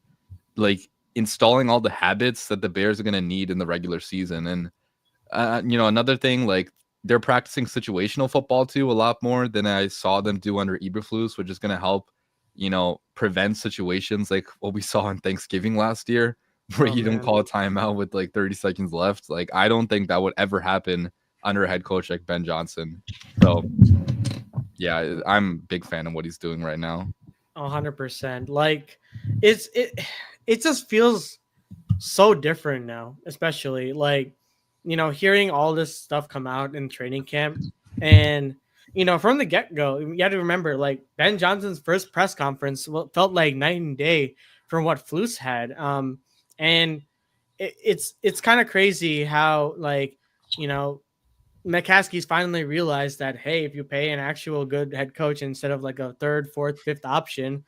like installing all the habits that the Bears are going to need in the regular season. And, you know, another thing, like they're practicing situational football too a lot more than I saw them do under Eberflus, which is going to help, you know, prevent situations like what we saw on Thanksgiving last year, where you don't call a timeout with like 30 seconds left. Like, I don't think that would ever happen under a head coach like Ben Johnson. So, yeah, I'm a big fan of what he's doing right now. 100%. Like, it just feels so different now, especially like, you know, hearing all this stuff come out in training camp. And, you know, from the get-go, you got to remember, like, Ben Johnson's first press conference felt like night and day from what Flus had. And it's kind of crazy how, like, you know, McCaskey's finally realized that, hey, if you pay an actual good head coach instead of like a third, fourth, fifth option,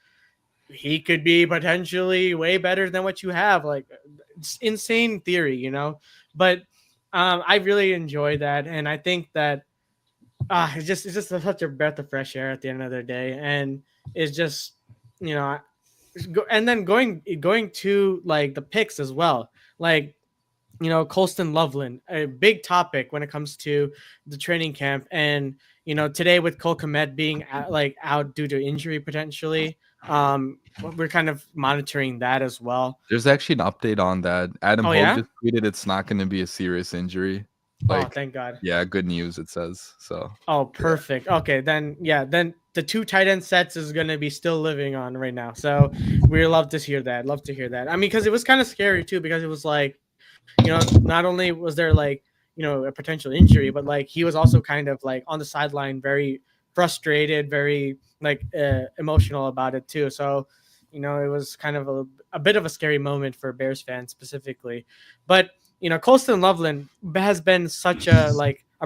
he could be potentially way better than what you have. Like, it's insane theory, you know. But I really enjoy that, and I think that it's just such a breath of fresh air at the end of the day, and it's just, you know, and then going to like the picks as well, like, you know, Colston Loveland, a big topic when it comes to the training camp. And, you know, today with Cole Kmet being out due to injury potentially, we're kind of monitoring that as well. There's actually an update on that. Adam Hogue just tweeted it's not going to be a serious injury. Like, oh, thank God. Yeah, good news, it says. So. Oh, perfect. Yeah. Okay, then the 2 tight end sets is going to be still living on right now. So we love to hear that. I mean, because it was kind of scary too, because it was like, you know, not only was there like, you know, a potential injury, but like he was also kind of like on the sideline, very frustrated, very like emotional about it too. So, you know, it was kind of a bit of a scary moment for Bears fans specifically. But, you know, Colston Loveland has been such a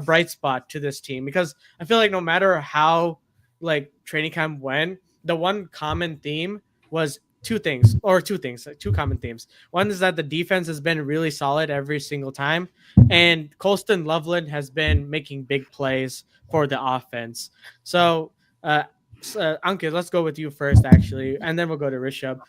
bright spot to this team, because I feel like no matter how like training camp went, the one common theme was two common themes. One is that the defense has been really solid every single time, and Colston Loveland has been making big plays for the offense. So, Ankit, let's go with you first, actually, and then we'll go to Rishab.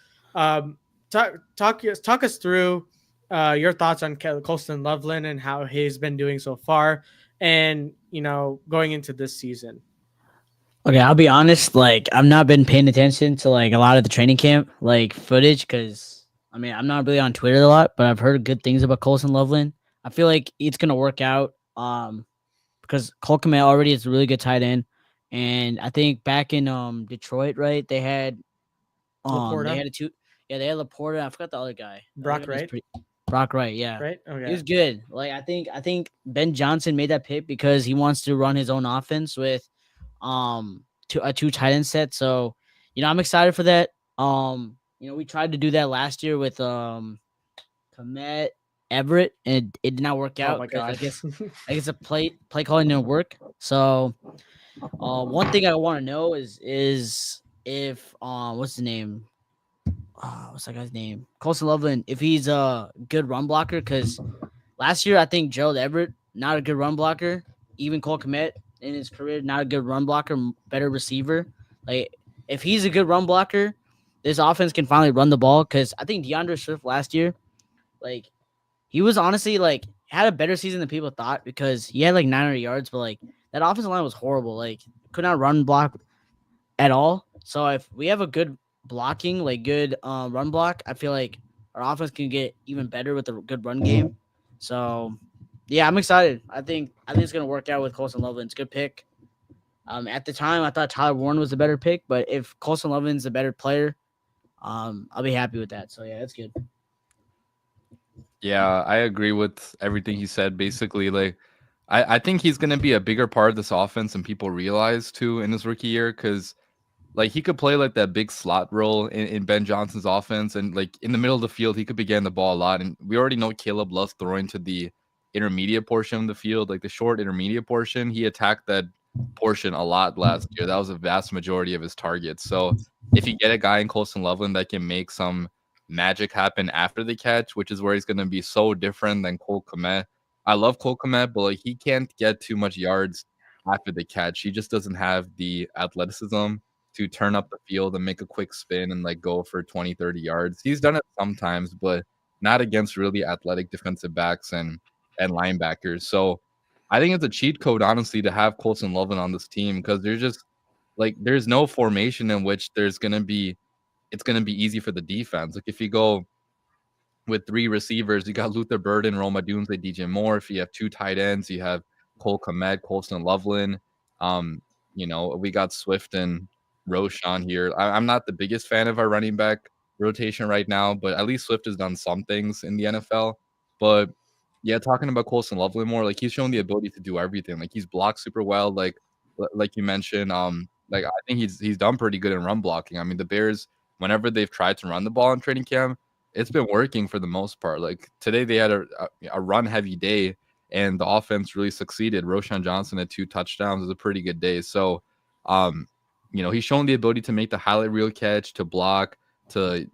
Talk us through your thoughts on Colston Loveland and how he's been doing so far, and, you know, going into this season. Okay, I'll be honest. Like, I've not been paying attention to like a lot of the training camp like footage, because I mean, I'm not really on Twitter a lot, but I've heard good things about Colston Loveland. I feel like it's gonna work out. Because Cole Kmet already is a really good tight end, and I think back in Detroit, right? They had Laporta. They had Laporta. I forgot the other guy. Brock Wright. Brock Wright, yeah. Right? Okay. He was good. Like, I think Ben Johnson made that pick because he wants to run his own offense with a 2 tight end set. So, you know, I'm excited for that. You know, we tried to do that last year with Kmet, Everett, and it did not work out. Oh my God. I guess a play calling didn't work. So, one thing I want to know is if what's his name? What's that guy's name? Colston Loveland. If he's a good run blocker, because last year I think Gerald Everett, not a good run blocker. Even Cole Kmet in his career, not a good run blocker, better receiver. Like, if he's a good run blocker, this offense can finally run the ball. Because I think DeAndre Swift last year, like, he was honestly like had a better season than people thought, because he had like 900 yards, but like that offensive line was horrible. Like, could not run block at all. So if we have a good blocking, like good run block, I feel like our offense can get even better with a good run game. So yeah, I'm excited. I think it's gonna work out with Colston Loveland. It's a good pick. At the time, I thought Tyler Warren was a better pick, but if Colston Loveland's a better player, I'll be happy with that. So yeah, that's good. Yeah, I agree with everything he said. Basically, like, I think he's going to be a bigger part of this offense than people realize too in his rookie year, because like he could play like that big slot role in Ben Johnson's offense, and like in the middle of the field he could be getting the ball a lot. And we already know Caleb loves throwing to the intermediate portion of the field, like the short intermediate portion. He attacked that portion a lot last year. That was a vast majority of his targets. So if you get a guy in Colston Loveland that can make some magic happen after the catch, which is where he's going to be so different than Cole Kmet. I love Cole Kmet, but like he can't get too much yards after the catch. He just doesn't have the athleticism to turn up the field and make a quick spin and like go for 20, 30 yards. He's done it sometimes, but not against really athletic defensive backs and linebackers. So I think it's a cheat code, honestly, to have Colson Loveland on this team, because there's just like there's no formation in which it's gonna be easy for the defense. Like if you go with 3 receivers, you got Luther Burden, Roma Doomsday, DJ Moore. If you have 2 tight ends, you have Cole Kmet, Colston Loveland. We got Swift and Roshan here. I'm not the biggest fan of our running back rotation right now, but at least Swift has done some things in the NFL. But yeah, talking about Colston Loveland more, like he's shown the ability to do everything. Like he's blocked super well, like you mentioned. Like I think he's done pretty good in run blocking. I mean, the Bears, whenever they've tried to run the ball in training camp, it's been working for the most part. Like today they had a run heavy day and the offense really succeeded. Roshan Johnson had 2 touchdowns. It was a pretty good day. So, he's shown the ability to make the highlight reel catch, to block, to,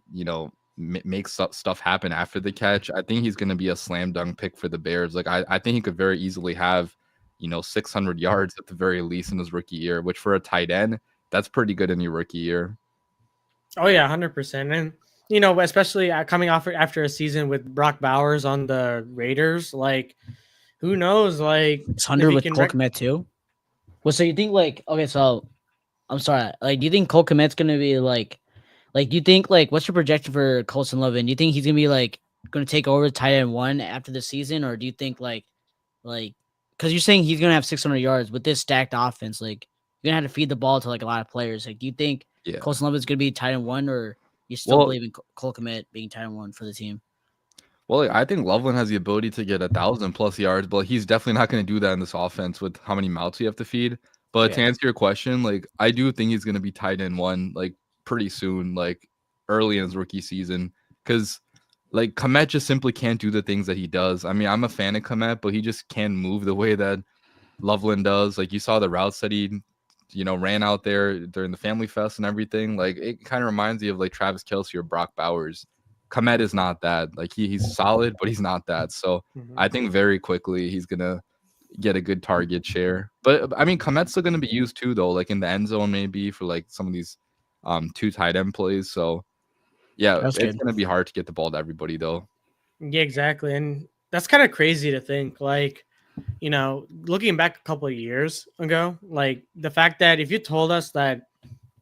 make stuff happen after the catch. I think he's going to be a slam dunk pick for the Bears. Like I think he could very easily have, 600 yards at the very least in his rookie year, which for a tight end, that's pretty good in your rookie year. Oh yeah, 100%. And especially coming off after a season with Brock Bowers on the Raiders, like who knows? Like 600 with Cole Kmet too. Well, so you think like okay? So I'm sorry. Like, do you think Cole Kmet's gonna be like, do you think like what's your projection for Colston Loveland? Do you think he's gonna be like gonna take over tight end 1 after the season, or do you think like because you're saying he's gonna have 600 yards with this stacked offense, like you're gonna have to feed the ball to like a lot of players. Like, do you think Colston Loveland's gonna be tight end 1, or you still believe in Cole Kmet being tight end 1 for the team? Well, I think Loveland has the ability to get 1,000+ yards, but he's definitely not going to do that in this offense with how many mouths you have to feed. But to answer your question, like I do think he's going to be tight end 1 like pretty soon, like early in his rookie season, because like Kmet just simply can't do the things that he does. I mean, I'm a fan of Kmet, but he just can't move the way that Loveland does. Like you saw the routes that he ran out there during the Family Fest and everything. Like it kind of reminds me of like Travis Kelce or Brock Bowers. Kmet is not that. Like he's solid, but he's not that. So I think very quickly he's gonna get a good target share. But I mean, Kmet's still gonna be used too, though, like in the end zone maybe for like some of these 2 tight end plays. So yeah, it's gonna be hard to get the ball to everybody though. Yeah, exactly, and that's kind of crazy to think. Like, looking back a couple of years ago, like the fact that if you told us that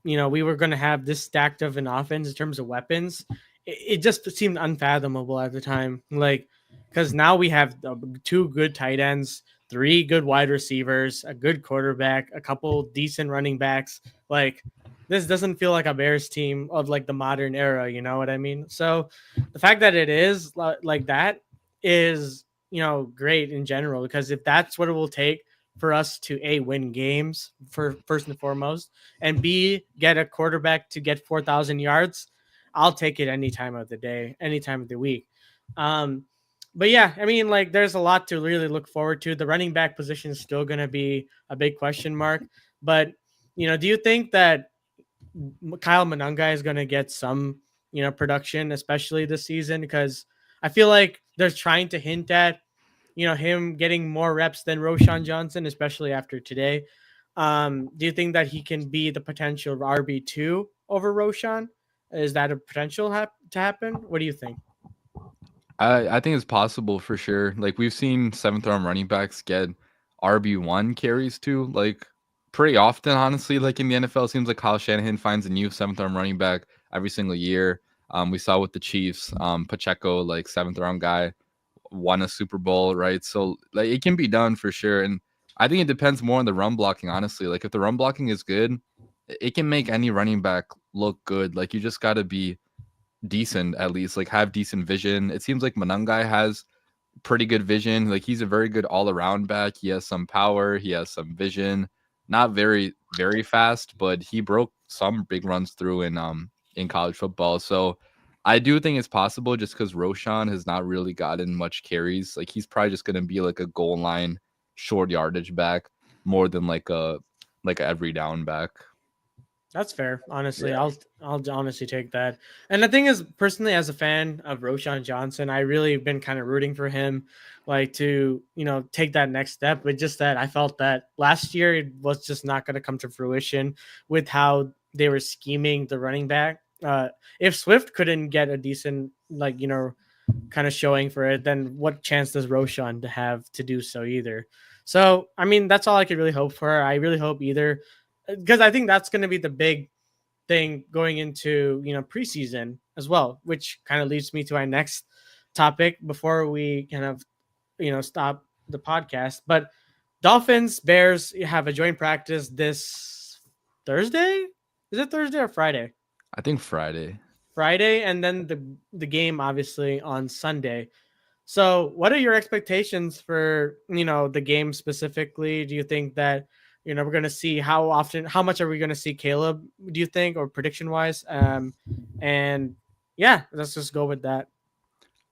we were going to have this stacked of an offense in terms of weapons, it just seemed unfathomable at the time. Like, because now we have 2 good tight ends, 3 good wide receivers, a good quarterback, a couple decent running backs. Like, this doesn't feel like a Bears team of like the modern era. You know what I mean? So the fact that it is like that is, great in general, because if that's what it will take for us to A, win games for first and foremost, and B, get a quarterback to get 4,000 yards, I'll take it any time of the day, any time of the week. But yeah, I mean, like there's a lot to really look forward to. The running back position is still going to be a big question mark, but do you think that Kyle Monangai is going to get some, production, especially this season? Because I feel like they're trying to hint at, him getting more reps than Roshan Johnson, especially after today. Do you think that he can be the potential RB2 over Roshan? Is that a potential to happen? What do you think? I think it's possible for sure. Like we've seen 7th round running backs get RB1 carries too, like pretty often, honestly. Like in the NFL, it seems like Kyle Shanahan finds a new 7th round running back every single year. We saw with the Chiefs, Pacheco, like 7th round guy, won a Super Bowl, right? So like it can be done for sure. And I think it depends more on the run blocking, honestly. Like if the run blocking is good, it can make any running back look good. Like you just got to be decent, at least like have decent vision. It seems like Monangai has pretty good vision. Like he's a very good all around back. He has some power. He has some vision. Not very very fast, but he broke some big runs through in college football. So I do think it's possible just because Roshan has not really gotten much carries. Like he's probably just gonna be like a goal line short yardage back more than like a every down back. That's fair. Honestly, Yeah. I'll honestly take that. And the thing is, personally, as a fan of Roshan Johnson, I really been kind of rooting for him, like to take that next step. But just that I felt that last year it was just not going to come to fruition with how they were scheming the running back. If Swift couldn't get a decent kind of showing for it, then what chance does Roshan to have to do so either? So I mean, that's all I could really hope for. I really hope either because I think that's going to be the big thing going into preseason as well, which kind of leads me to our next topic before we kind of stop the podcast. But Dolphins Bears have a joint practice this Thursday. Is it Thursday or Friday? I think Friday. Friday, and then the game obviously on Sunday. So, what are your expectations for the game specifically? Do you think that we're going to see how much are we going to see Caleb? Do you think, or prediction wise? And yeah, let's just go with that.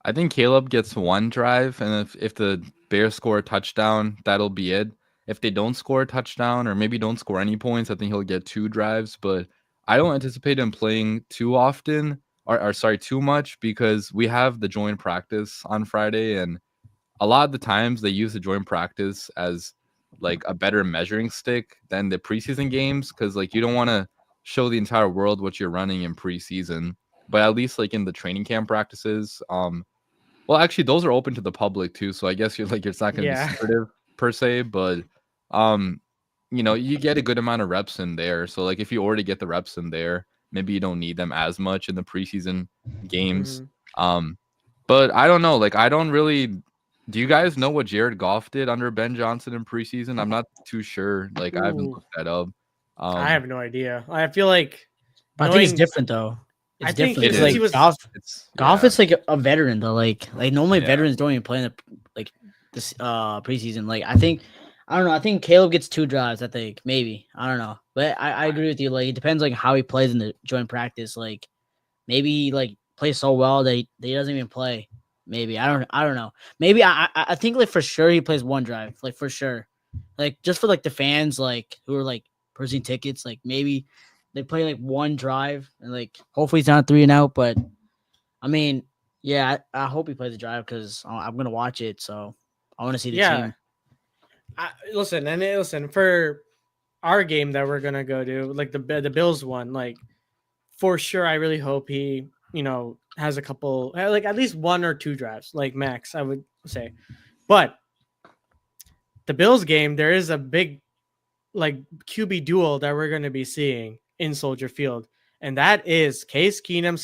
I think Caleb gets one drive, and if the Bears score a touchdown, that'll be it. If they don't score a touchdown or maybe don't score any points, I think he'll get 2 drives. But I don't anticipate him playing too often, or sorry, too much, because we have the joint practice on Friday, and a lot of the times they use the joint practice as like a better measuring stick than the preseason games, because like you don't want to show the entire world what you're running in preseason, but at least like in the training camp practices, well, actually, those are open to the public too, so I guess it's not going to be secretive per se, but you get a good amount of reps in there. So like if you already get the reps in there, maybe you don't need them as much in the preseason games. But I don't know. Like I don't really. Do you guys know what Jared Goff did under Ben Johnson in preseason? I'm not too sure. Like I haven't looked that up. I have no idea. I feel like. I think it's different though. It's different. It's like he was, Goff is like a veteran though. Like normally veterans don't even play in this preseason. Like I don't know. I think Caleb gets 2 drives. I think maybe I don't know, but I agree with you. Like it depends like how he plays in the joint practice. Like maybe he like plays so well that he doesn't even play. Maybe I don't know. Maybe I think like for sure he plays 1 drive. Like for sure, like just for like the fans like who are like purchasing tickets. Like maybe they play like 1 drive and like hopefully it's not 3 and out. But I mean, yeah, I hope he plays a drive because I'm gonna watch it. So I want to see the team. Listen for our game that we're gonna go to, like the Bills one, like for sure. I really hope he has a couple, like at least 1 or 2 drives, like max, I would say. But the Bills game, there is a big like QB duel that we're going to be seeing in Soldier Field, and that is Case Keenum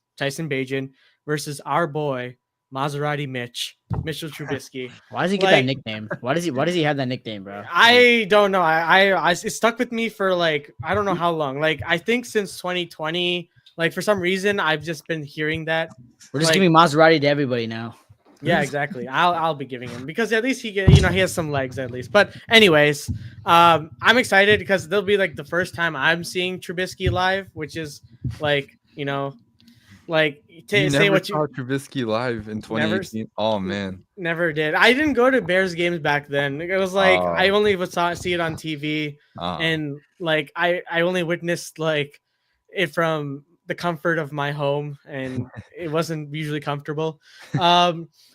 / Tyson Bagent versus our boy Maserati Mitchell Trubisky. Why does he get that nickname? Why does he have that nickname, bro? I don't know. I it stuck with me for like I don't know how long. Like I think since 2020. Like for some reason, I've just been hearing that. We're just giving Maserati to everybody now. Yeah, exactly. I'll be giving him because at least he has some legs at least. But anyways, I'm excited because they'll be like the first time I'm seeing Trubisky live, which is like say what you Trubisky live in 2018. Oh man, never did. I didn't go to Bears games back then. It was like I only see it on TV, and like I only witnessed like it from the comfort of my home, and it wasn't usually comfortable.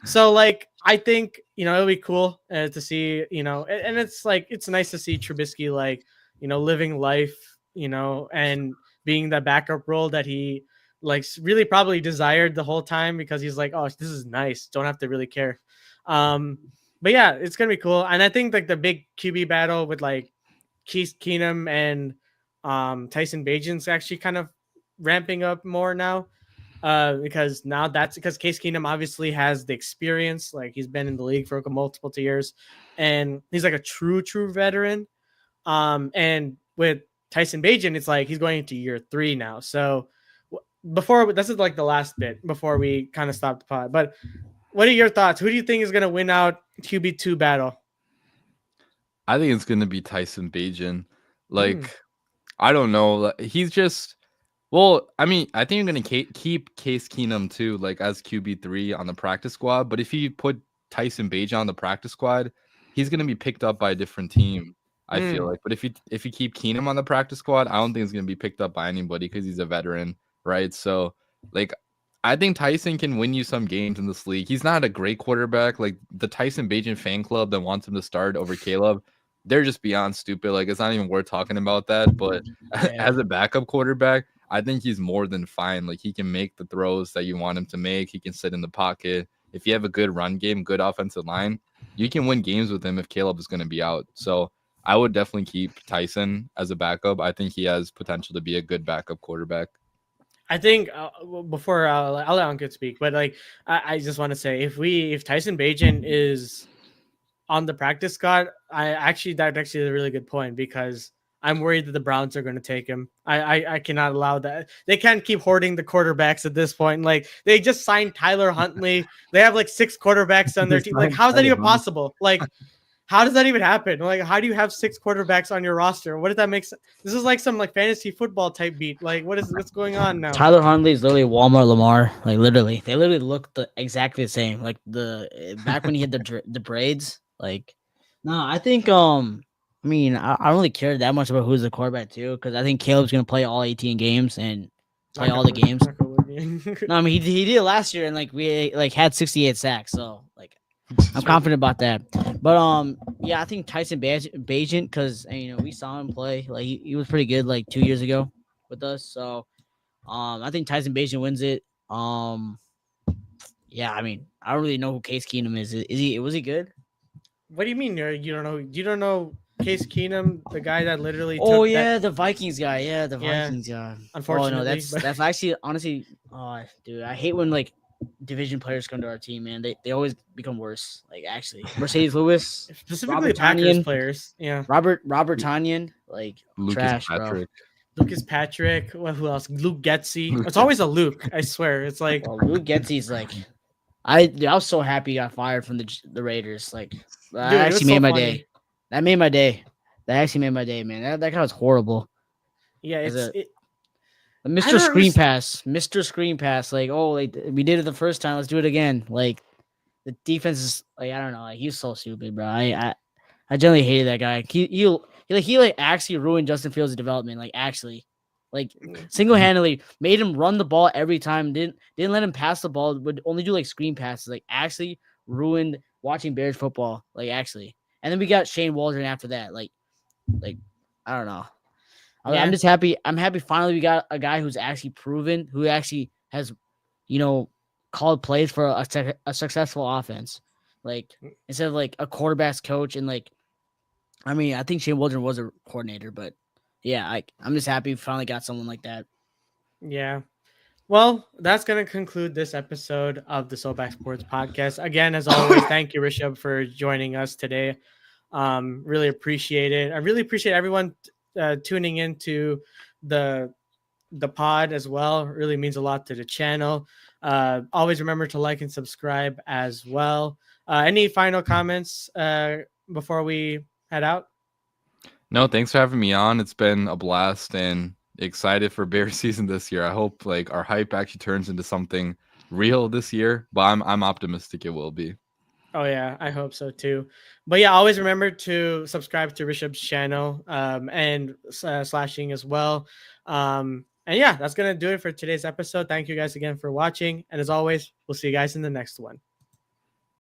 So like I think it'll be cool to see and it's like it's nice to see Trubisky like living life and being that backup role that he like really probably desired the whole time because he's like, oh, this is nice, don't have to really care. But yeah, it's gonna be cool, and I think like the big QB battle with like Keith Keenum and Tyson Bagent's actually kind of ramping up more now because Case Keenum obviously has the experience. Like he's been in the league for multiple years and he's like a true veteran. And with Tyson Bagent, it's like he's going into year 3 now. So before this is like the last bit before we kind of stop the pod, but What are your thoughts? Who do you think is going to win out QB2 battle? I think it's gonna be Tyson Bagent. Hmm. Like, I don't know. He's just well. I mean, I think you're gonna keep Case Keenum too, like as QB3 on the practice squad. But if you put Tyson Bagent on the practice squad, he's gonna be picked up by a different team. I feel Hmm. like. But if you keep Keenum on the practice squad, I don't think it's gonna be picked up by anybody because he's a veteran, right? So like. I think Tyson can win you some games in this league. He's not a great quarterback. Like the Tyson Bagent fan club that wants him to start over Caleb, they're just beyond stupid. Like it's not even worth talking about that. But Yeah. as a backup quarterback, I think he's more than fine. Like he can make the throws that you want him to make. He can sit in the pocket. If you have a good run game, good offensive line, you can win games with him if Caleb is going to be out. So I would definitely keep Tyson as a backup. I think he has potential to be a good backup quarterback. I think before I'll let Ankit speak, but like I just want to say if Tyson Bagent is on the practice squad, that's actually a really good point because I'm worried that the Browns are going to take him. I cannot allow that. They can't keep hoarding the quarterbacks at this point. Like they just signed Tyler Huntley. They have like 6 quarterbacks on their team. Like how's that even possible? Like how does that even happen? Like how do you have 6 quarterbacks on your roster? What does that make sense? This is like some like fantasy football type beat. Like what's going on now? Tyler Huntley is literally Walmart Lamar. Like literally, they literally look exactly the same. Like the back when he had the braids. Like, no, I think I mean, I don't really care that much about who's the quarterback too, because I think Caleb's gonna play all 18 games and play all the games. No, I mean he did last year, and like we like had 68 sacks, so like I'm confident about that. But yeah, I think Tyson Bagent, because we saw him play. Like he was pretty good like 2 years ago with us. So I think Tyson Bagent wins it. Yeah, I mean I don't really know who Case Keenum is. Was he good? What do you mean you don't know? You don't know Case Keenum, the guy that literally Oh took yeah, that? the Vikings guy. Yeah, the Yeah, Vikings guy. Oh unfortunately, no, that's but that's actually honestly, dude, I hate when like division players come to our team, man. They always become worse. Like actually, Mercedes Lewis, specifically Robert Packers Tanyan, players. Yeah, Robert Tanyan, like Lucas trash, bro. Patrick. Lucas Patrick. Who else? Luke Getzey. It's always a Luke. I swear. It's like, Well, Luke Getsy's like, I was so happy he got fired from the Raiders. Like that dude, it actually was so made my funny. day. That made my day. That actually made my day, man. That guy was horrible. Yeah, As a I Mr. don't Screen understand. Pass, Mr. Screen Pass. Like, oh, like we did it the first time. Let's do it again. Like the defense is like, I don't know. Like he's so stupid, bro. I generally hated that guy. He actually ruined Justin Fields' development. Like actually, like single handedly made him run the ball every time. Didn't let him pass the ball. Would only do like screen passes. Like actually ruined watching Bears football. Like actually, and then we got Shane Waldron after that. Like I don't know. I'm Yeah, just happy. I'm happy finally we got a guy who's actually proven, who actually has, called plays for a successful offense. Like instead of like a quarterback's coach and like, I mean, I think Shane Waldron was a coordinator, but yeah, I'm just happy we finally got someone like that. yeah. Well, that's going to conclude this episode of the SoBackSports podcast. Again, as always, thank you, Rishab, for joining us today. Really appreciate it. I really appreciate everyone tuning into the pod as well. It really means a lot to the channel. Always remember to like and subscribe as well. Any final comments before we head out? No, thanks for having me on. It's been a blast and excited for Bear season this year. I hope like our hype actually turns into something real this year, but I'm optimistic it will be. Oh yeah, I hope so too. But yeah, always remember to subscribe to Rishab's channel and slashing as well. And yeah, that's gonna do it for today's episode. Thank you guys again for watching, and as always, we'll see you guys in the next one.